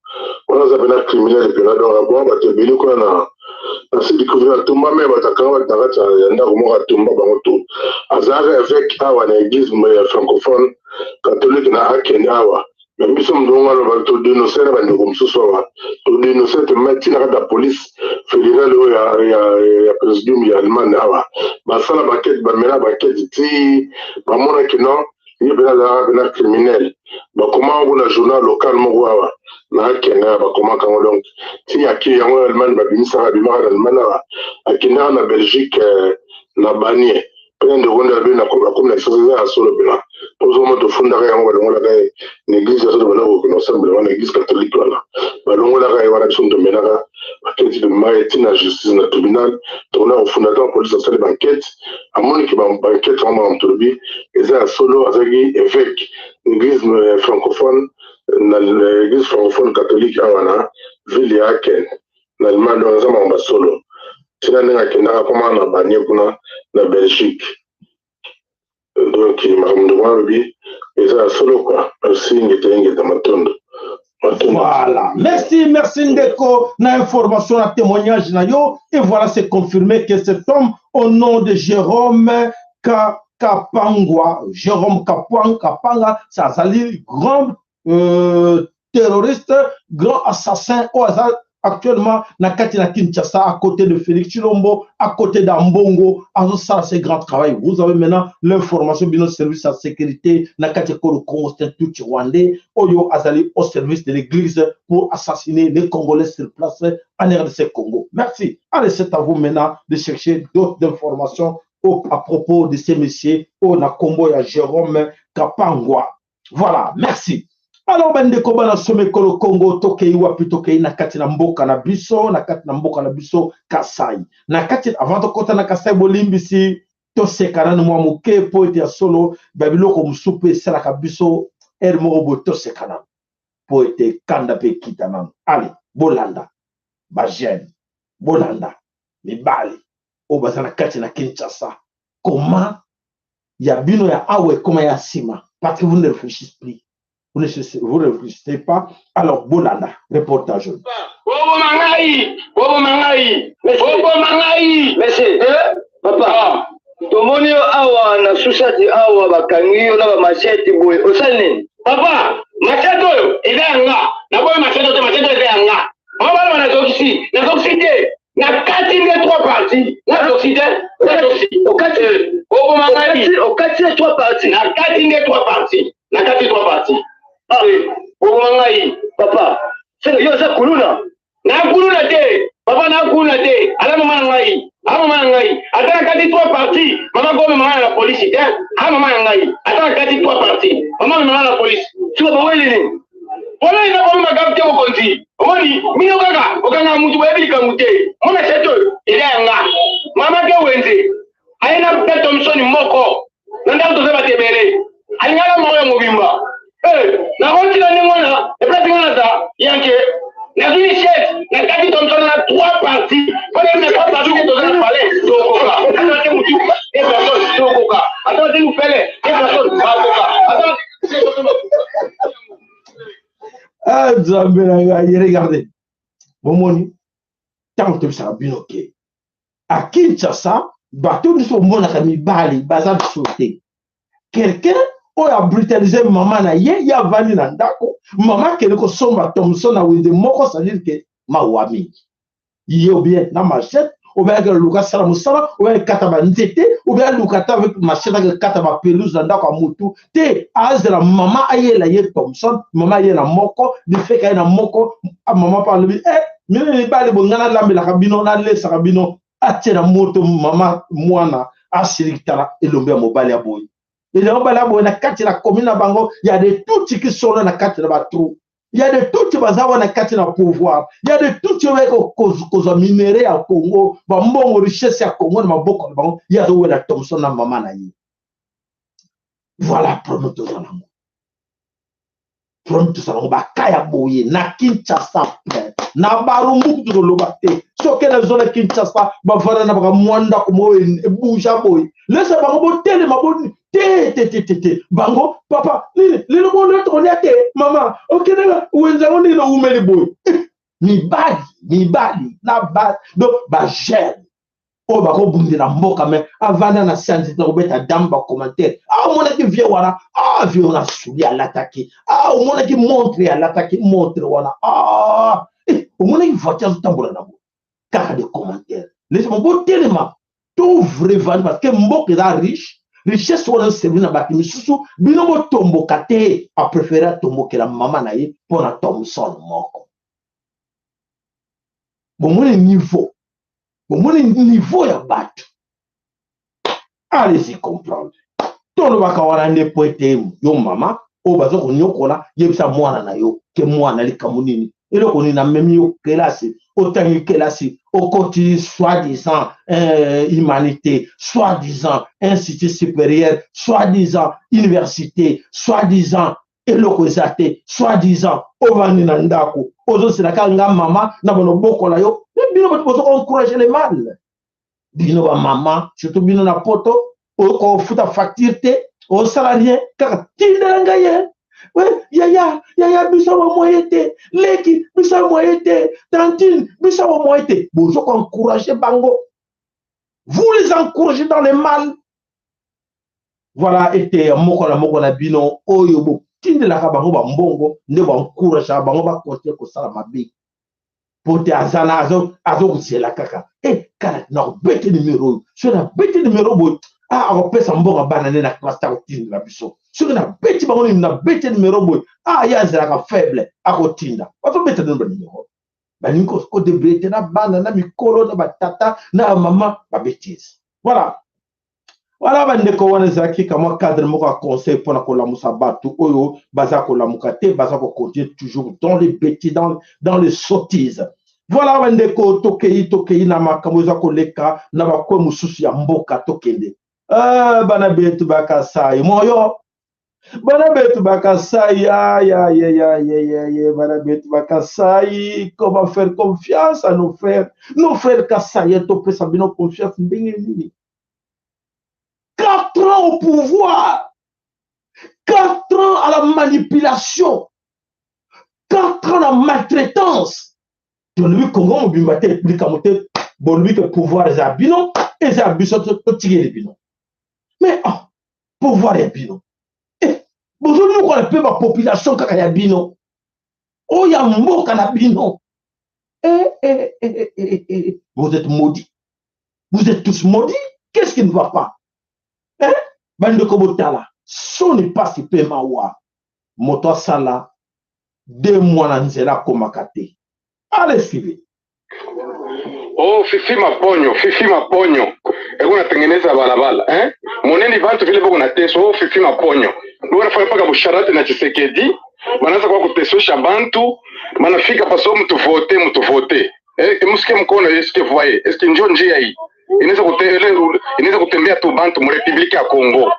Speaker 8: On a un criminel qui a dans la boîte, on a béni qu'on a. Ainsi découvert tout ma mère, on a avec Awa, l'église francophone catholique na Haken Awa. Mais nous sommes donc à dénoncer la police fédérale et la président allemand. Ma salle baquette, ma baquette, ma monnaie qui non, il y a un criminel. Comment on a un journal local, na Kenya, comment donc, si il y a qui est en Allemagne, à Kenya, en Belgique, na Banier. Plein de rondes comme la société à solo blanc. Pour le moment, de fondre l'église l'église catholique là. On a de ménara, enquête de maïtine à justice na tribunal. On a au fondateur police à salle banquette. À mon qui banquette en Turbi, et ça à solo avec évêque l'église francophone, l'église francophone catholique à Wana, ville à Ken, l'Allemagne dans un solo. C'est là que nous avons banni pour la Belgique. Donc, il m'a demandé, et ça, solo quoi. Merci,
Speaker 2: voilà. Merci Ndeko. Na information, na témoignage, na yo. Et voilà, c'est confirmé que cet homme, au nom de Jérôme Kapangwa, Jérôme Kapanga, ça a dit grand terroriste, grand assassin au hasard. Actuellement, na Kinshasa, à côté de Félix Chilombo, à côté d'Ambongo, ça c'est grand travail. Vous avez maintenant l'information de notre service de sécurité, na Kolo Congo, c'est tout rwandais, Oyo Azali au service de l'église pour assassiner les Congolais sur place en RDC Congo. Merci. Allez, c'est à vous maintenant de chercher d'autres informations à propos de ces messieurs, au Nakombo et Jérôme Kapangwa. Voilà, merci. Alors, bande koba na some kolo Congo tokei wapi tokei na kati na mboka na biso Kasai. Na kati avant de kota na Kasai bolimbisi to sekana mwa muke po ete ya solo babiloko musupe sala ka biso moko bo to sekana po ete kanda pe kita nan. Allez, bolanda. Ba jeune. Bolanda. Mibali. O bazana kati na Kinshasa. Comment ya bino ya awe comment ya sima parce que vous ne réfléchissez plus. Vous ne réfléchissez pas. Alors, Bolanda, reportage.
Speaker 7: Bobo Mangai. Monsieur. Papa. Tomoni awa na susati awa bakangi na ba machete boy. Osalne. Papa, machete oyo ezanga. Na boy machete ezanga. Mama na toxi. Na toxité. Na kati les trois parties. Na toxité. Na toxi. Bobo Mangai. Au kati les trois parties. Na kati les trois parties. Na kati trois parties. Ah, Mangai, papa, c'est yo ça kuluna. Na kuluna te, papa na kuluna te. Ala mama ngai, mama ngai. Ataka kati trois parties. Mama go mama la police, hein? Mama ngai. Ataka kati trois parties. Mama la police. Tu vas pas ni. Ona ina kwa magabte ko konzi. Omoni, mino kaka, okanga mutu baby kamute. Mona seto, ila nga. Mama ke wenze. Aina pe Thompson moko. Nanda to seba tebele. Alingala moyo mubimba. Na honti na ningona, e plati ngona za, yanke, na zuni chef, na kati Thompson na trois parties. Kone na trois parties de dozen palais, tokoka. Atante mutu, e personne, tokoka. Atante nous pele, e personne, tokoka. Atante,
Speaker 2: ah, regardez. Momoni, tant que ça a bien ok. À Kinshasa, bateau de son monde a mis bali, bazar de sauter. Quelqu'un a brutalisé maman na ye ya vani na ndako maman ke ko somba Thompson na wende moko ça veut dire que ma wami ye ou bien na machette ou bien que Lucas sala musala ou bien kataba nzete ou bien Lucas avec machette avec kataba pelouse na ndako mutu te azela maman aye la ye Thompson maman ye na moko de fait ka na moko maman parle mine ba le bongana lambe la kabino na le sa kabino atira moto maman mwana asirikala elombe mobali ya boy. Et là, on a quatre la commune à Bango, il y a des tout qui sont dans la quatre de la trou. Il y a de tout qui va avoir un pouvoir. Il y a de tout qui va être minéré à Congo. Bon, richesse à Congo, il y a de la Thompson à maman. Voilà, promoteur. Promoteur, bakaya boye, na Kinshasa, na barumbu de l'obate. So que la zone Kinshasa, bavara na baka mwanda kumo e bouja boy. Laisse bango tele maboni. Bango, papa, le monde on est maman, ok, où est-ce qu'on est là où met les boys? Mi bali, na bas, donc, bah, gère. Oh, bah, on bouge la mboka, mais avant na science, on met ta dame dans commentaire. Ah, on a qui vient, voilà. Ah, vient, on a souillé à l'attaquer. Ah, on a qui montre à l'attaquer, montre, voilà. Ah, on a qui voiture tout tambour là. Car des commentaires. Laissez-moi beau tellement. Tout vrai, parce que mboka est riche. Richesse wana servi na baki misusu bino bo tomboka te a préféré tombokela mama na ye pona Thompson moko bomone niveau ya bato allez-y comprendre tolo baka wana ne poete yo mama o bazo konyokola yebisa mwana na yo ke mwana likamu nini eloko ni na memi yo kelasi autant kelasi au côté soi-disant humanité, soi-disant institut supérieur, soi-disant université, soi-disant elokozate, soi-disant ovani nandako, ozo silaka nga mama na bono boko la yo, bino boto encourager les mal. Bino ba mama, surtout bino na poto, o ko futa facture te, o salarié, kaka tindanga ye. Ouais, yaya, bisa wa moyete, leki, bisa wa moyete, tantine, bisa wa moyete. Vous encouragez bango. Vous les encouragez dans le mal. Voilà, et moko na bino, oyo bo, tinde la bango ba mbongo, ne ba encourage bango ba continuer ko sala mabe. Pote azana azo la kaka. Kala na bete numéro, sur na bete numéro bo. Ah, on peut s'en bon banane na classe ta routine la biso. Sur na bête bango na bête numéro boy. Ah, ya zera faible à routine. Auto bête numéro. Ba ninko ko de bête na banana mikolo na batata na maman ba bêtise. Voilà. Voilà bande ko wana zaki kama cadre moko conseil pour na kola musa batu oyo baza kola mukate baza ko continuer toujours dans les bêtises dans les sottises. Voilà bande ko tokei na makambo za koleka na bakwe mususu ya mboka tokende. Bana betu bakasai moyo bana betu bakasai bana betu bakasai comment faire confiance à nos frères kasai to pesa bino confiance ndenge nini 4 ans au pouvoir 4 ans à la manipulation 4 ans à la maltraitance dans le Congo mobimba te likamote bon lui que pouvoir za bino et za biso to tirer bino. Mais pouvoir ya bino. Bonjour nous qu'on appelle ma population kaka ya bino. Oh ya mboka na bino. Vous êtes maudits. Vous êtes tous maudits. Qu'est-ce qui ne va pas? Bande kobotala. Ce n'est pas si paiement wa. Moto sala 2 mois na nzela komakate. Allez suivez.
Speaker 5: Oh, fifi maponyo. Eko natengeneza balabala, Moneni vantu vile boko na teso, fifi maponyo. Bwana fanya paka busharati na Tshisekedi, banaanza kwa kutesosha bantu, manafika paso mtu vote. Musike mkono eske voye, eske njo njia hii. Inaweza kutembea tu bantu mu Republika ya Congo,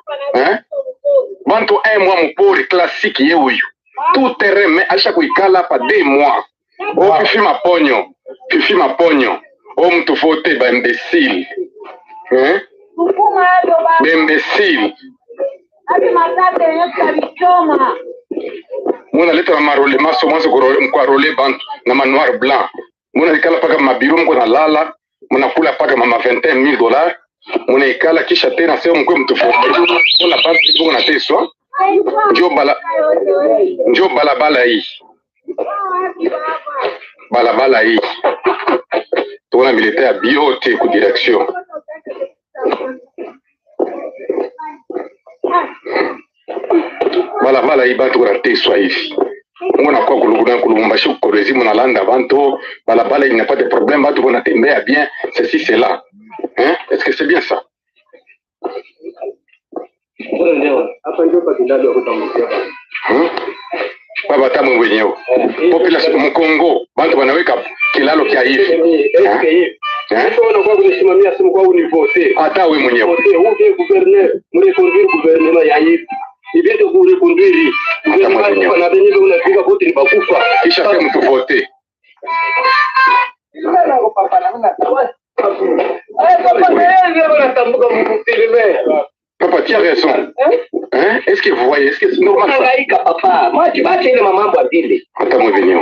Speaker 5: Bantu 1 mois mpori classique ye huyu. Tout terrain mais acha kuikala pa 2 mois. Oh, fifi maponyo. Oh, mtu vote ba imbécile. Imbécile. Muna leta na marole maso mwanzo kwa role bantu na manoir blanc. Muna ikala paka mabiru mko na lala, muna kula paka mama $21,000. Muna ikala kisha tena sio mkwe mtu vote. Muna basi mko na teso. Njo balabala hii. Balabala hii. Tuna militaire biote ku direction. Balabala hii bantu kuna teswa hivi. Mwana kwa kulubumbashi kukorezi mwana landa bantu. Balabala hii n'a pas de problème, bantu kuna tembea bien, ceci c'est là. Est-ce que c'est bien ça? Baba
Speaker 9: batamu wenyewe population mu Congo bantu wanaweka kilalo kia hivi
Speaker 1: unakuwa kusimamia simu kwa univote
Speaker 9: hata wewe mwenyewe
Speaker 1: wote gouverneur mreconduire gouvernement ya hivi ibete kureconduire gouvernement na benye unapiga vote ni bakufa
Speaker 9: kisha kwa mtu vote Papa, tu as raison. Hein? Est-ce que vous voyez? Est-ce que c'est normal ça?
Speaker 1: Papa, moi tu vas chez maman Babile.
Speaker 9: Attends, moi venir.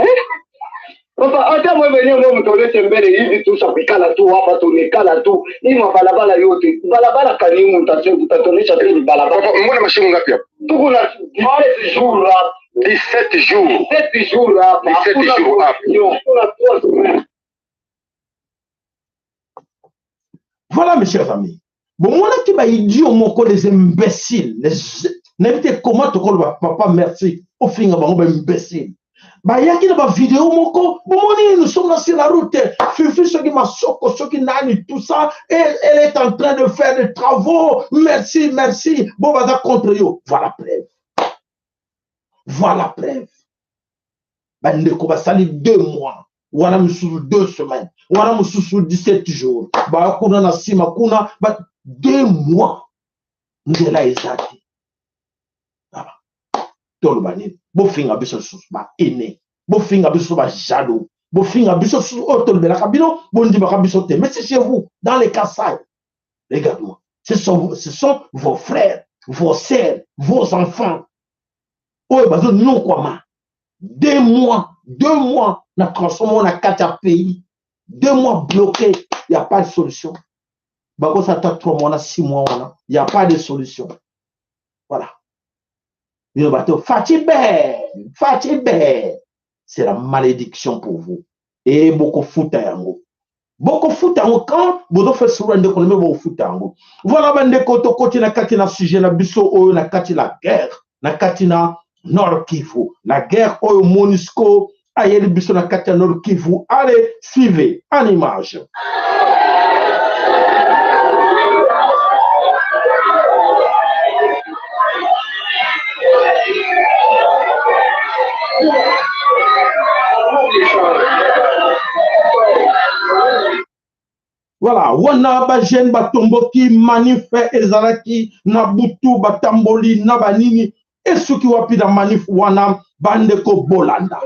Speaker 1: Papa, hata mwe wenyewe mwe mtolete mbele hivi tu shapikala tu hapa tunikala tu. Hii mabalabala yote. Balabala kanimu utatonesha tu balabala.
Speaker 9: Papa, mbona mashimu ngapi hapa?
Speaker 1: Tuko na 17 jours hapa.
Speaker 9: 17 jours.
Speaker 1: 17 jours hapa.
Speaker 9: 17 jours hapa.
Speaker 2: Voilà, mes chers amis. Bon, moi, là, qui m'a dit au mot les imbéciles, n'invitez comment tu connais papa, merci, au fin, on va imbécile. Bah, il y a qui n'a vidéo, mon co, bon, nous sommes là sur la route, Fifi, ceux qui m'a soko, ceux qui n'ont tout ça, et elle est en train de faire des travaux, merci, merci, bon, bah, ça contre eux. Voilà, preuve. Voilà, preuve. Bah, nous va salir 2 mois. Wana mususu 2 semaines, wana mususu 17 jours, ba kuna na sima kuna ba 2 mois ndela ezaki. Baba. Tolo bani, bo finga biso susu ba ene, bo finga biso ba jalo, bo finga biso susu otolo bela kabino, bo ndi ba biso te. Mais c'est chez vous, dans les Kasaï. Regarde-moi, ce sont vos frères, vos sœurs, vos enfants. Oye bazo non quoi ma. 2 mois, 2 mois, on a transformé on a 4 pays. 2 mois bloqués, il n'y a pas de solution. Bako ça t'a 3 mois, on a 6 mois, il n'y a pas de solution. Voilà. Le bateau, Fatibé, c'est la malédiction pour vous. Et beaucoup foot à yango. Beaucoup foot à yango quand vous faites souvent de connaître beaucoup foot à yango. Voilà, bande koto koti na kati na sujet na biso o na kati la guerre, na kati na Nord Kivu, la guerre au MONUSCO, aïe biso na kati ya Nord Kivu. Allez, suivez en image. Voilà, wana ba jeune batomboki manifeste ezalaki na butu batamboli na banini esuki wapi na manif wana bandeko bolanda.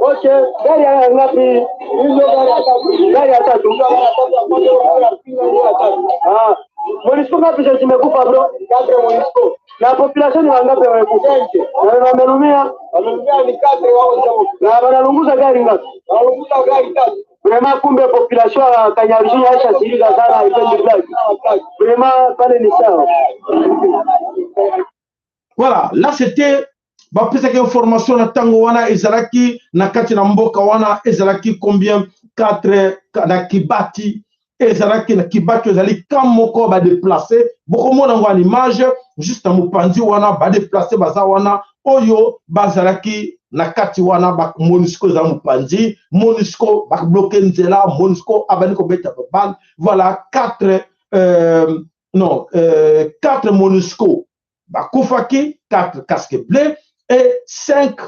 Speaker 1: Ok, gari ya ngapi? Gari ya tatu. Ah, MONUSCO ngapi sasa zimekufa bro? 4 MONUSCO. Na population ni wangapi wamekufa? Na wamelumia? Wamelumia ni 4 wao. Na wanalunguza gari ngapi? Wanalunguza gari 3. Vraiment kumbe population ya Kanyaruchinya acha sirika sana haipendi black. Vraiment pale ni sawa.
Speaker 2: Voilà, là c'était ba pesa information na tango wana ezalaki na kati na mboka wana ezalaki combien 4 na Kibati ezalaki na Kibati ezali quand moko ba déplacer boko mona ngwa image juste na mopanzi wana ba déplacer baza wana oyo bazalaki na kati wana ba MONUSCO za mopanzi MONUSCO ba bloquer nzela MONUSCO abani ko beta bal voilà 4 MONUSCO Bakoufaki, 4 casques bleus et 5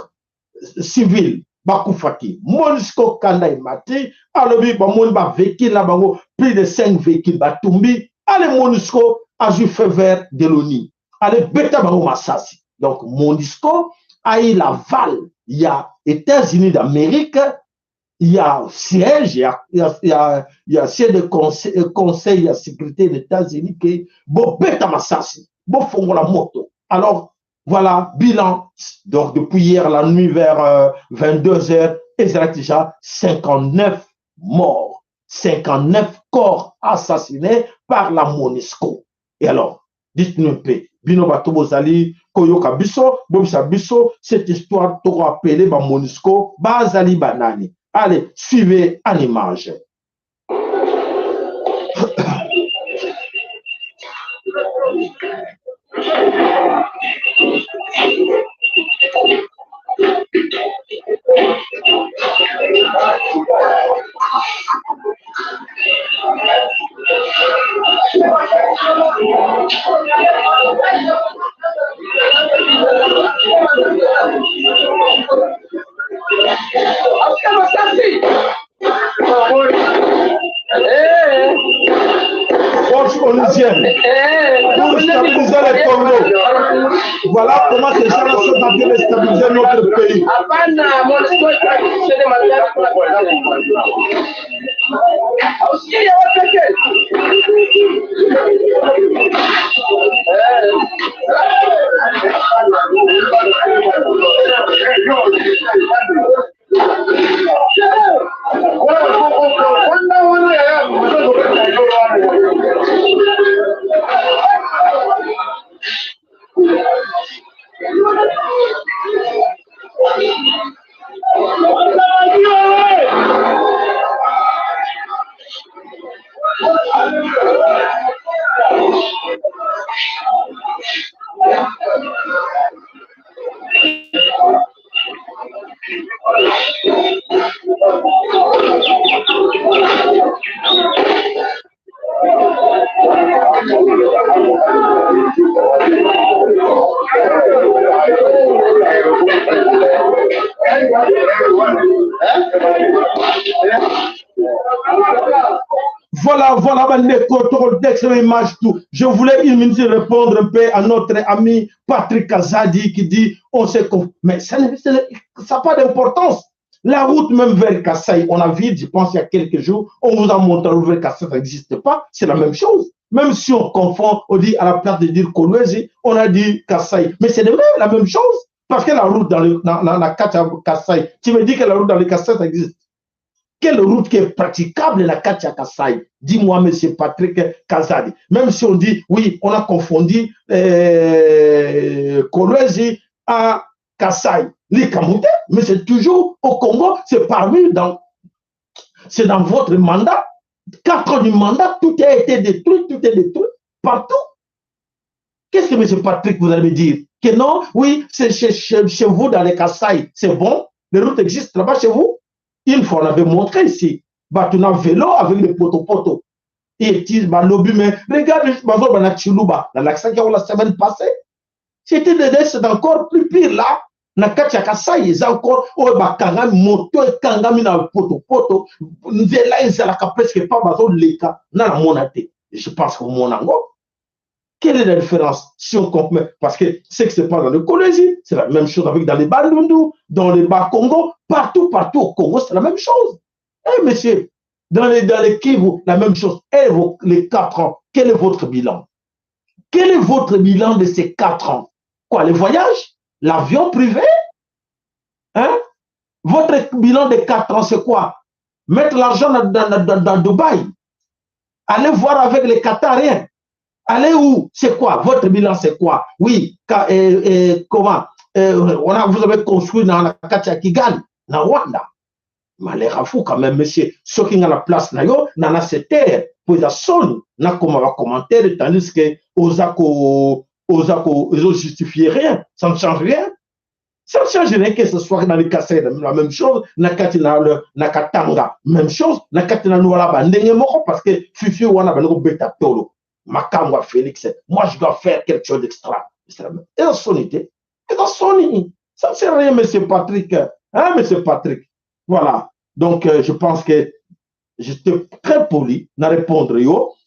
Speaker 2: civils. Bakoufaki. MONUSCO Kanda et Mati. Alobi, bamoni ba véhicule là, bango, plus de 5 véhicules. Batumbi. Allez, MONUSCO a joué feu vert de l'ONU. Allez, bêta bango Massasi. Donc, MONUSCO a eu l'aval. Il y a États-Unis d'Amérique. Il y a siège, il y a siège de conseil de sécurité des États-Unis qui est bon, bêta Massasi. Bon, font la moto. Alors, voilà, bilan. Donc, depuis hier, la nuit vers 22h, il y a déjà 59 morts, 59 corps assassinés par la MONUSCO. Et alors, dites-nous un peu, Bino Batobozali, Koyoka Bisso, Bobisa Bisso, cette histoire te rappelle la MONUSCO, Bazali Banani. Allez, suivez en image. onusienne pour stabiliser le Congo. Voilà comment ces gens sont en train de stabiliser notre pays. Voilà, image tout. Je voulais une minute répondre un peu à notre ami Patrick Kazadi qui dit on sait qu'on. Mais ça n'a pas d'importance. La route même vers Kassai, on a vu, je pense il y a quelques jours, on vous a montré que vers Kassai, ça n'existe pas. C'est la même chose. Même si on confond, on dit à la place de dire Kolwezi, on a dit Kassai. Mais c'est la même chose. Parce que la route dans la Kassai, tu me dis que la route dans le Kassai, ça existe. Quelle route qui est praticable la Katia Kassai? Dis-moi, monsieur Patrick Kazadi. Même si on dit, oui, on a confondu Kolwezi à Kassai. Les Kamouté, mais c'est toujours au Congo, c'est parmi c'est dans votre mandat. 4 ans du mandat, tout a été détruit, partout. Qu'est-ce que monsieur Patrick vous allez me dire? Que non, oui, c'est chez vous dans les Kassai, c'est bon, les routes existent là-bas chez vous. Une fois, on avait montré ici, on a vélo avec les poteaux. Et ils lobby, mais regardez, dans l'accent qui a eu la semaine passée, c'est encore plus pire là. Na kati ya Kasai eza encore oyo bakangami moto ekangami na poto nzela ezalaka presque pas bazoleka na mona te. Je pense que monango. Quelle est la différence si on compare? Parce que ce qui se passe dans le Kolwezi, c'est la même chose avec dans les Bandundu, dans les Bas-Congo, partout au Congo, c'est la même chose. Eh monsieur, dans les Kivu, la même chose. Et les 4 ans, quel est votre bilan? Quel est votre bilan de ces 4 ans? Quoi, les voyages? L'avion privé? Hein? Votre bilan de 4 ans, c'est quoi? Mettre l'argent dans Dubaï. Allez voir avec les Qatariens. Allez où? C'est quoi? Votre bilan, c'est quoi? Oui, comment? Vous avez construit dans la Katia Kigali, dans Rwanda. Mais fou quand même, monsieur. Ceux qui ont la place, dans cette terre, pour la sonne, n'a comme un commentaire, tandis que ils ont justifié rien. Ça ne change rien. Ça ne change rien que ce soit dans les Kassai, la même chose, na Katanga, même chose, na Katina Nouala Bandenge Moko, parce que Fifi Wana Bango Beta Tolo, Makamwa Félix, moi je dois faire quelque chose d'extra. Et dans son idée, ça ne sert à rien, monsieur Patrick. Hein, monsieur Patrick? Voilà. Donc, je pense que j'étais très poli à répondre,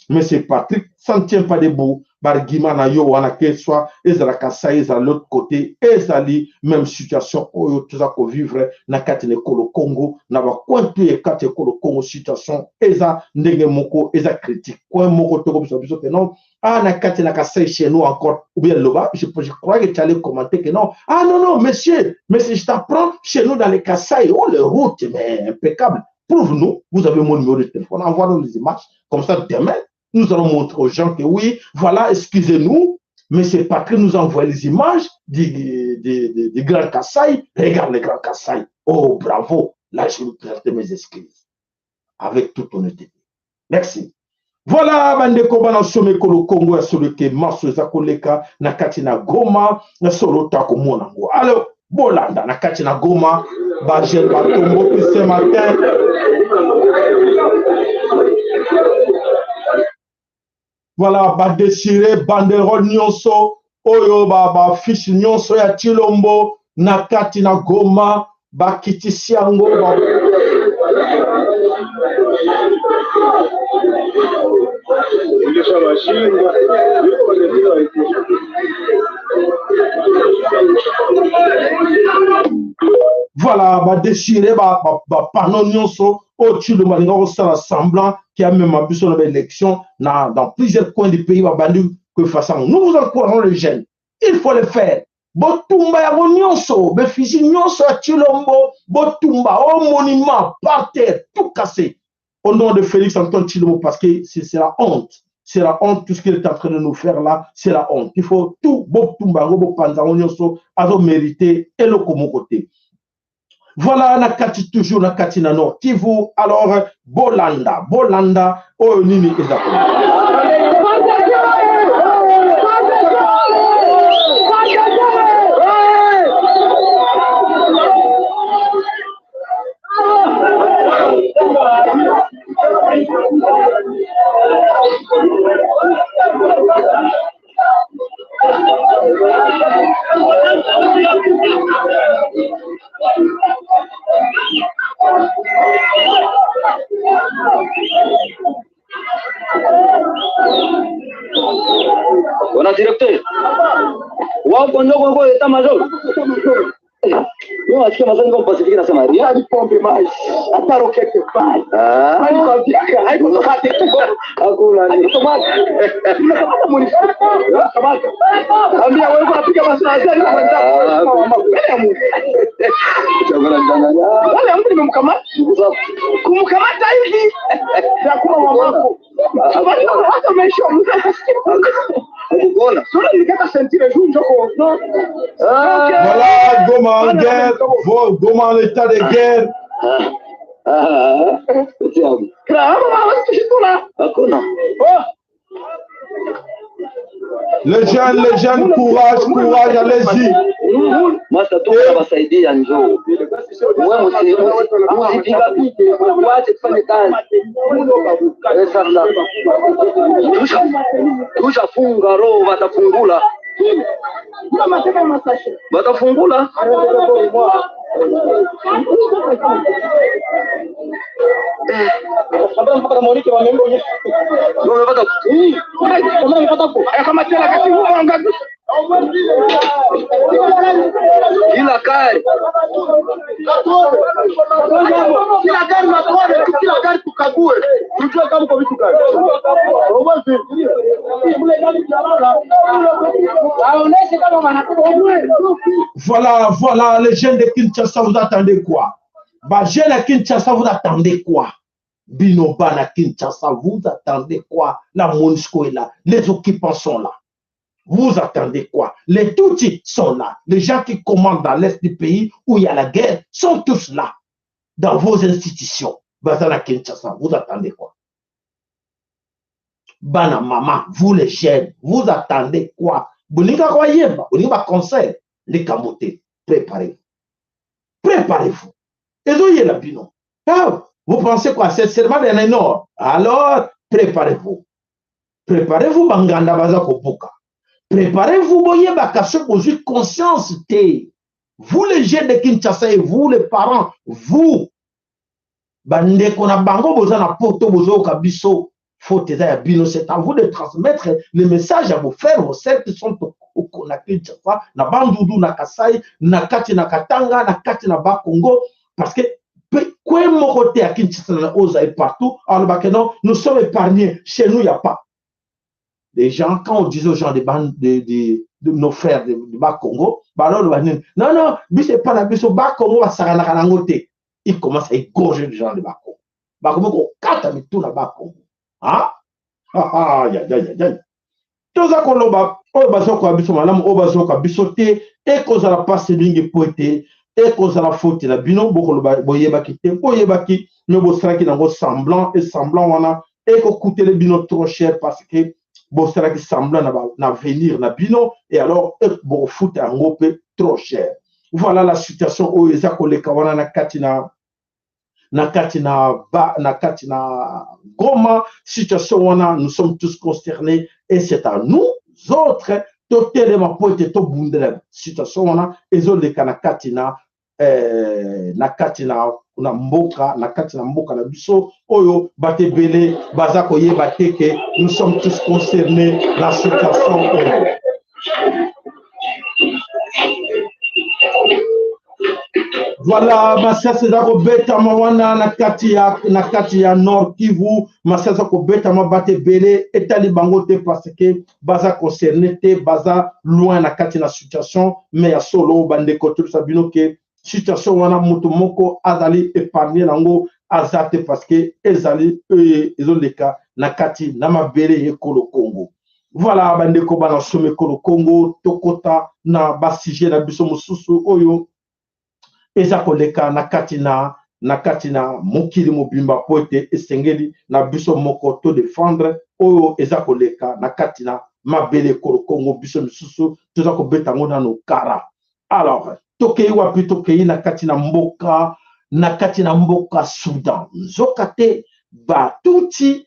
Speaker 2: monsieur Patrick, ça ne tient pas debout. Bargima na yo wana que soit ezala Kasai ezala l'autre côté ezali même situation oyo tuza ko vivre na kati Kolo Congo na ba kwantu e kati Kolo Congo situation eza ndenge moko eza critique quoi moko toko biso que non na kati na Kasai chez nous encore ou bien loba je crois que tu allais commenter que non non monsieur je t'apprends chez nous dans les Kasai les routes mais impeccable. Prouve-nous, vous avez mon numéro de téléphone, envoie-nous les images comme ça demain. Nous allons montrer aux gens que oui, voilà, excusez-nous, mais c'est pas que nous envoie les images du Grand Kasai. Regarde le Grand Kasai. Oh, bravo. Là, je vous présente mes excuses. Avec toute honnêteté. Merci. Voilà, bandeko bana some Kolo Congo ya solo ke maso za koleka na kati na Goma na solo ta ko monango. Alors, bolanda na kati na Goma, ba gel ba tombo ce matin. Voilà, ba déchiré banderole nyonso oyo ba fiche nyonso ya Chilombo na kati na Goma ba kitisiango ba Voilà, va déchirer, va pardon, nyonso, au tu le malinga au semblant qui a même abusé de l'élection dans plusieurs coins du pays, va bandu que façon. Nous vous encourageons les jeunes. Il faut le faire. Botumba ya nyonso, befizi nyonso à Chilombo, botumba, au monument, par terre, tout cassé. Au nom de Félix Antoine Chilombo, parce que c'est la honte. C'est la honte, tout ce qu'il est en train de nous faire là, c'est la honte. Il faut tout, botumba, bopanza, nyonso, à mériter et le comme côté. Voilà, nakati toujours nakati na Nord Kivu. Alors, Bolanda, oh nini exactement.
Speaker 10: Bwana directeur, wapo ndogo kwa état-major. Yo asikia mazani kwa Pacifique na Samaria ni pombe maji. Hata rokete pale. Haiko hata hakuna ni. Kama muni. Kama ambia wewe unapiga masaa zani kwa ndio. Chakula ndani. Wale mtu nimemkamata. Kumkamata hivi. Ya kuma mamako. Hata maisha Voilà,
Speaker 2: Goma en guerre, Goma en état de guerre. Les jeunes, courage, allez-y.
Speaker 10: Tushafunga roho watafungula. Watafungula. Kila kari tukague tujue kama kwa vitu gani.
Speaker 2: Voilà, les jeunes de Kinshasa, vous attendez quoi? Bah, jeunes à Kinshasa, vous attendez quoi? Binoba à Kinshasa, vous attendez quoi? La MONUSCO est là, les occupants sont là. Vous attendez quoi? Les Tutsis sont là. Les gens qui commandent dans l'est du pays où il y a la guerre sont tous là. Dans vos institutions. Bazana Kinshasa, vous attendez quoi? Bana maman, vous les jeunes, vous attendez quoi? Boninga Royeba, Boninga Conseil, les Kamoté, préparez-vous. Préparez-vous. Et d'où y est la bino? Vous pensez quoi? C'est seulement dans le nord. Alors, préparez-vous. Préparez-vous, Banganda Bazako Boka. Préparez-vous, boye bakaso pour conscience. Vous les jeunes de Kinshasa et vous les parents, vous, bande kona bango bozana poto bozo kabiso, faute ya bino, c'est à vous de transmettre le message à vos frères, vos sœurs qui sont au Kinshasa, na Bandundu, na Kasai, na Kati na Katanga, na Kati na Bakongo, parce que quoi mon côté à Kinshasa na Oza et partout, alors non, nous sommes épargnés, chez nous il n'y a pas. Les gens, quand on disait aux gens de nos frères de Bas-Congo, non, c'est pas la biso Bas-Congo, ils commencent à égorger les gens de Bas-Congo. Bas-Congo, on tout na Bas-Congo. Hein? Tout ça qu'on a, on va sur quoi biso madame, on va sur quoi bisoté, et qu'on a pas ce ligne poété, et qu'on a la faute la bino, beaucoup boyebaki, mais bon, c'est qui n'a semblant, et semblant, on a, et qu'on coûte les binos trop cher parce que bon, c'est qui semblant na venir na bino et alors bon foot un gros peu trop cher. Voilà la situation où les collègues wana na katina Goma, situation wana nous sommes tous concernés et c'est à nous autres totalement pour être tout bundel situation wana et zo le kana katina na mboka na kati na mboka na biso oyo batebele baza koyeba teke nous sommes tous concernés la situation oyo. Voilà, Masiasa za kobeta mawana na kati ya Nord Kivu, Masiasa kobeta mabate bele etali bango te parce que baza concerné te, baza loin na kati na situation, mais ya solo bande koto sabino ke situation wana moto moko azali épargné nango azate parce que ezali ezoleka na kati na mabele ekolo Congo. Voilà, bande ko bana some ekolo Congo tokota na basije na biso mususu oyo eza koleka na kati na mokili mobimba poete esengeli na biso moko to défendre oyo eza koleka na kati na mabele ekolo Congo biso misusu toza kobeta ngo na kara. Alors tokei wapi tokei na kati na mboka Soudan nzoka te batuti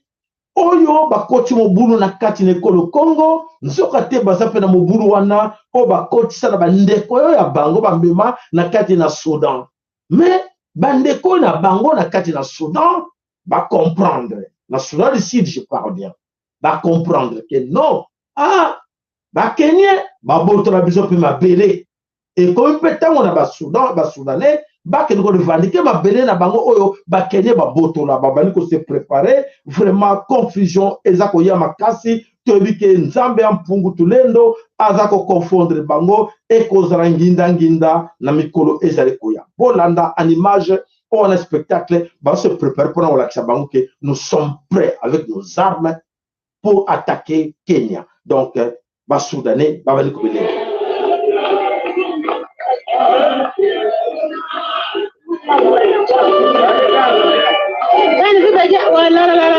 Speaker 2: oyo bakoti mobulu na kati na ekolo Congo nzoka te baza pe na mobulu wana o bakoti sana bandeko oyo ya bango bambema na kati na Soudan, mais bandeko na bango na kati na Soudan ba comprendre na Soudan du Sud je parle bien ba comprendre que non ba Kenya ba boto na biso pe mabele et comme pe tango na ba Soudanais bakende ko revendiquer mabele na bango oyo bakende babotola babali ko se préparer vraiment confusion eza ko ya makasi tobi ke nzambe ya mpungu tulendo aza ko confondre bango e kozala nginda na mikolo ezali koya bolanda en image ou en spectacle ba se préparer pour la bango que nous sommes prêts avec nos armes pour attaquer Kenya. Donc ba Soudanais babali ko bele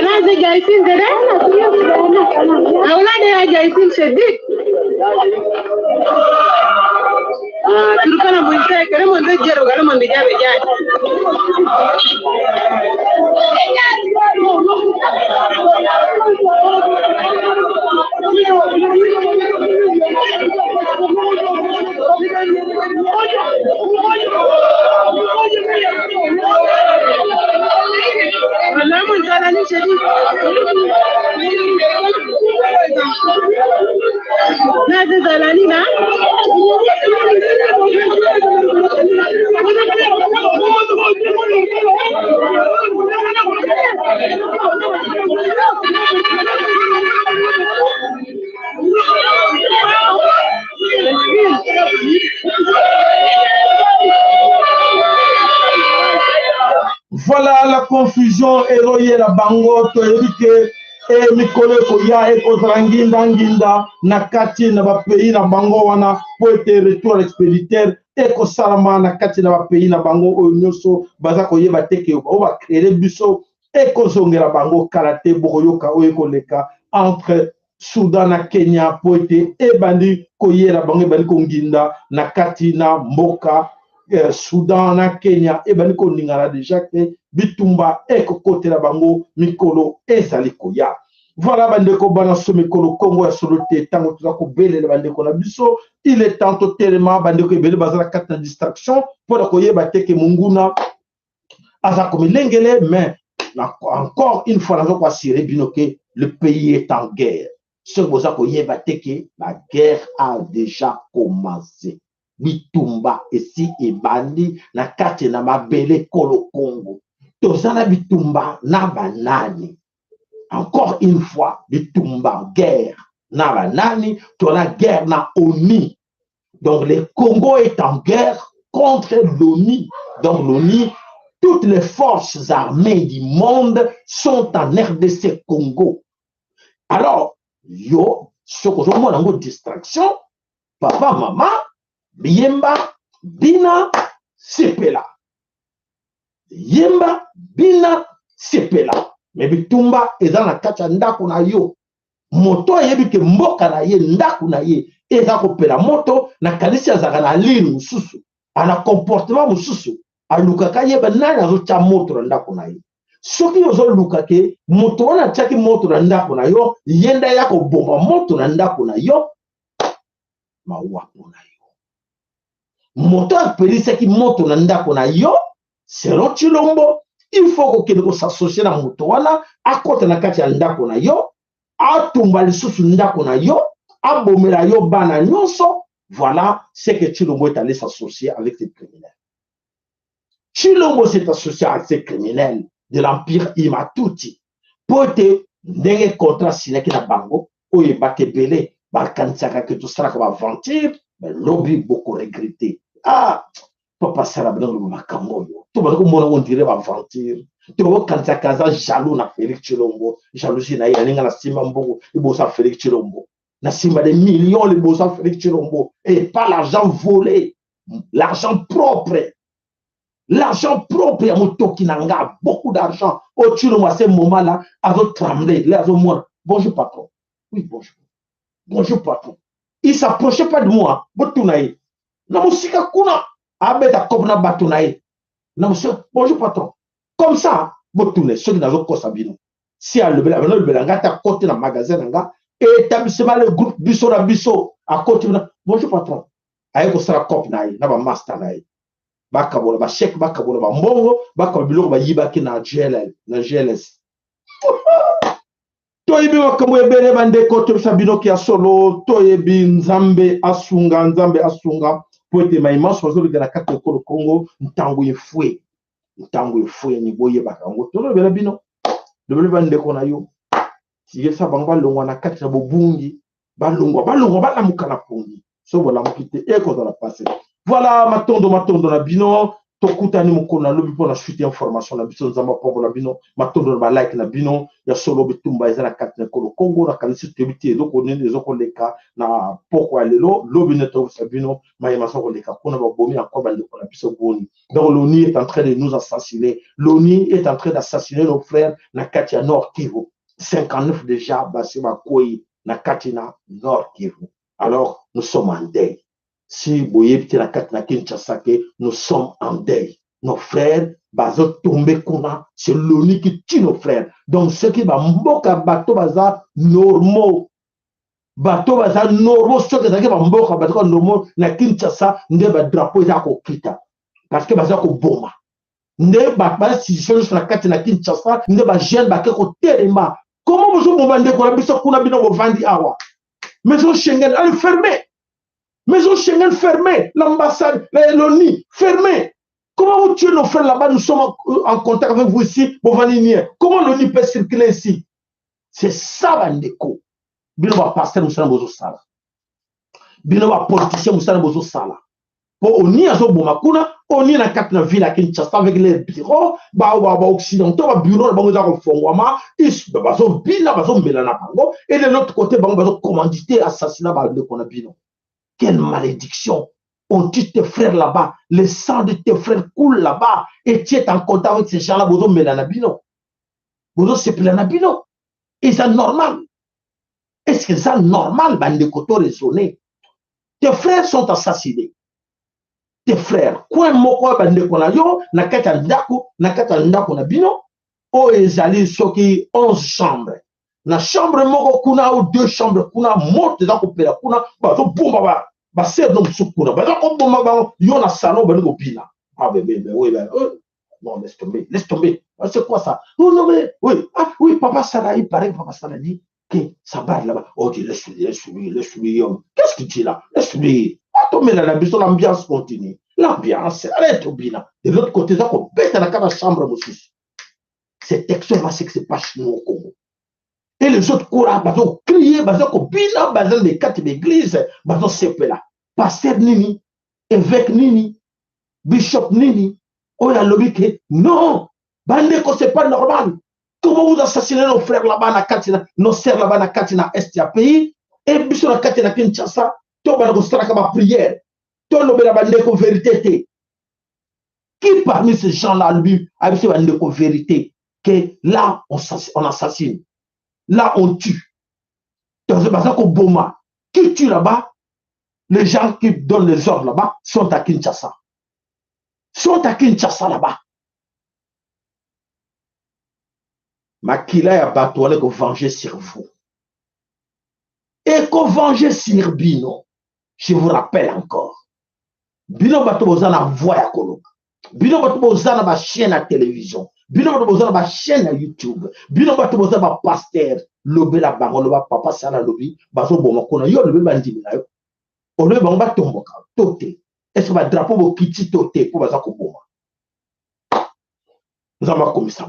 Speaker 6: نازل جايزين ده أولادي جايزين شديد تركنا بنتي كلام من ده جرو كلام من ده جاي
Speaker 2: Voilà la confusion éloignée la bango to erike e mikolo koya e kozranginda na kati na ba pays na bango wana po ete retour expéditeur e ko salama na kati na ba pays na bango oyo nyonso baza koyeba teke o ba créer biso e ko zongela bango karate bokoyoka oyo koleka entre Soudan na Kenya po ete e bandi koyela bango bandi konginda na kati na mboka Soudan na Kenya e bani ko ningala déjà que bitumba e ko côté la bango mikolo ezali koya. Voilà bandeko bana so mikolo Congo ya solo te tango tuza ko belele bandeko na biso il est temps totalement bandeko ebele bazala kata distraction pour ko yeba teke munguna aza ko milengele mais encore une fois nazo ko assurer bino que le pays est en guerre. Ce que ko yeba teke la guerre a déjà commencé. Bitumba esi ebandi na kati na mabele kolo Congo tozana bitumba na banani encore une fois bitumba guerre na banani tola guerre na ONU donc le Congo est en guerre contre l'ONU donc l'ONU toutes les forces armées du monde sont en RDC Congo alors yo ce que je vois dans distraction papa maman Yemba bina sepela yemba bina sepela mais bitumba eza na kati ya ndako na yo moto ayebi ke mboka na ye ndako na ye eza kopela moto na kanisi azaka na lili mususu ana comportement mususu alukaka yeba nani azotya moto na ndako na ye soki ozoluka ke moto wana atyaki moto na ndako na yo yenda ya kobomba moto na ndako na yo mawa na yo moto apelisaki moto na ndako na yo selon Chilombo, il faut que s'associe à Moutouana, à côté de Katia Ndako na yo, à Tumbali Soussou Ndako na yo, à Bomela yo Bana Nyonso. Voilà ce que Chilombo est allé s'associer avec ces criminels. Chilombo s'est associé avec ces criminels de l'Empire Imatuti. Pour te donner contrat signé na bango, ou y bate belé, barkansaka que tout ça va aventure, mais lobby beaucoup regretté. Ah, papa Sarabin le makambo. Tout le monde on dirait aventure. Tout le monde quand ça kaza jaloux na Félix Chilombo, jalousie na y'a na Simba Mbongo, il bossa Félix Chilombo. Na Simba des millions les bossa Félix Chilombo et pas l'argent volé, l'argent propre. L'argent propre, il y a Motokinanga, beaucoup d'argent. Au Chilombo, à ce moment-là, à votre trembler, là, à moi. Bonjour, patron. Oui, bonjour. Bonjour, patron. Il ne s'approchait pas de moi. Botunaï. Namusika Kuna. Abeta Kobna Batunaï. Bonjour, patron. Comme ça, Botunaï, ceux qui n'ont pas Sabino. Si à le Belanga, tu as côté dans le magasin, et établissement le groupe Bisso na Bisso, à côté. Bonjour, patron. Aïe, Kosara Kopnaï, Naba Mastanaï. Bakabola, ba chèque, bakabola, ba mbongo, bakabola, ba yibaki na GLS. Toyebi wakambo ebele bande koto sabino ki asolo, toyebi nzambe asunga, poete maima sozo le kate kolo Congo, ntango yefue ni boye bakango, tolo bela bino, le bande kona yo, si sa bangwa longwa na kate bobungi, balongwa, bala mukana pungi, so voilà mukite, et quand on a passé. Voilà, matondo na bino, tokuta ni mukona lobi pour la suite information na biso nzamba pombo na bino, matondo na like na bino, ya solo bitumba ezana katne kolo Congo na kanisi tebiti ezoko nene ezoko leka na pokwa lelo, lobi neto sabino, mayema soko leka kuna babomi encore bande kona biso boni. Donc l'ONU est en train de nous assassiner. L'ONU est en train d'assassiner nos frères na Katia Nord Kivu. 59 déjà, basima koi na Katina Nord Kivu. Alors, nous sommes en deuil. Si vous voyez la carte na Kinshasa, nous sommes en deuil. Nos frères, bazo tombé kuna, c'est l'ONU qui tue nos frères. Donc ceux qui va mboka bateau baza normaux. Bateau baza normaux, ceux qui va mboka bateau normaux na Kinshasa, ne ba drapeau za ko kita. Parce que baza ko boma. Ne ba pas si je suis sur la carte na Kinshasa, ne ba jeune ba ko telema. Comment vous bombarder ko la biso kuna bino vandi awa. Maison Schengen elle est fermée. Maison Schengen fermée, l'ambassade, l'ONU fermée. Comment vous tuez nos frères là-bas? Nous sommes en contact avec vous ici, comment l'ONU peut circuler ici? C'est ça, Bandeko. Bino va pasteur Moussana Bozo Sala. Bino va politicien Moussana Bozo Sala. Pour ONU à Zobomakuna, ONU na quatre ville à Kinshasa avec les bureaux, occidentaux, bureaux, bazo Fongwama, bazo Bila, bazo Melana Pango, et de l'autre côté, bazo commandité, assassinat, Bandeko na Bino. Quelle malédiction! On tue tes frères là-bas, le sang de tes frères coule là-bas, et tu es en contact avec ces gens-là, Bozo Melanabino. Bozo Sepelanabino. Et c'est normal. Est-ce que c'est normal, Bandekoto raisonner? Tes frères sont assassinés. Tes frères. Quoi, Moko Bandekonayo, Nakata Ndako, na Bino, o ezali soki 11 chambres. Na chambre moko kuna ou 2 chambres kuna morte za kopela kuna bazo bomba ba ser no sukuna bazo ko bomba ba yo na salon ba ngo pina ah bébé oui ben non laisse tomber c'est quoi ça non mais oui ah oui papa Sala il paraît que papa Sala dit que ça barre là-bas oh dis laisse lui qu'est-ce que tu dis là laisse lui attends mais l'ambiance continue l'ambiance arrête au bina de l'autre côté ça ko bête na la chambre aussi c'est textuellement ce qui se passe chez nous au Congo. Et les autres courent, ils crier, ils ont bina, ils ont les 4 églises, ils ont sepé là. Pasteur Nini, évêque Nini, bishop Nini, on a lobby que non, Bandeko, c'est pas normal. Comment vous assassinez nos frères là-bas na Katina, nos sœurs là-bas na Katina Est à pays, et bishop na Katina Kinshasa, tout le monde a une prière, tout le monde a Bandeko vérité. Qui parmi ces gens-là, lui, a dit Bandeko vérité, que là, on assassine. Là, on tue. Dans le Boma, qui tue là-bas, les gens qui donnent les ordres là-bas sont à Kinshasa. Sont à Kinshasa là-bas. Makila ya batouane ko venger sur vous. Et qu'on venger sur Bino. Je vous rappelle encore. Bino bato bozana voix ya koloba. bino bato bozana ba chaîne à télévision, bino bato bozana ba chaîne à YouTube, bino bato bozana ba pasteur, lobe la bango loba papa sala lobi, bazo boma kona yo lobe bandimi na yo. O lobe bango ba tomboka, tote. Est-ce que ba drapeau bo kiti tote pour baza ko boma. Nous avons commis ça.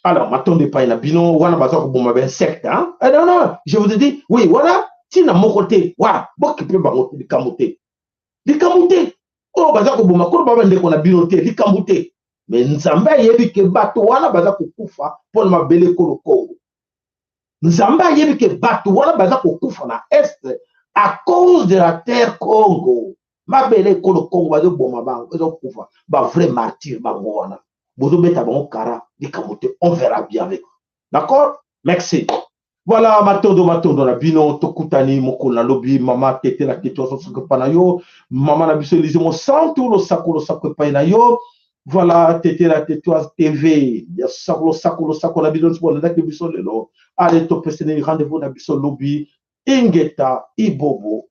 Speaker 2: Alors, m'attendez pas, il y a bino, wana baza ko boma ben secte, hein? Non, non, je vous ai dit, oui, voilà, si na mon côté, wa, boki pe bango di kamote. Di kamote. Oh, baza ko boma, ko ba bande ko na binote, di kamote. Mais nzamba yebi ke bato wana baza ko kufa pour ma bele ko le Congo. Nzamba yebi ke bato wana baza ko kufa na est à cause de la terre Congo. Ma bele ko le Congo baza boma bango, baza kufa, ba vrai martyr bango wana. Bozo beta bango kara, di kamote, on verra bien avec. D'accord? Merci. Voilà, matondo na bino tokutani moko na lobi mama tete la keto so que panayo mama na biso lize mo santo lo sako pa na yo. Voilà, tete la keto TV ya sako la bino so na ke biso lelo. Allez to pesene rendez-vous na biso lobi ingeta ibobo.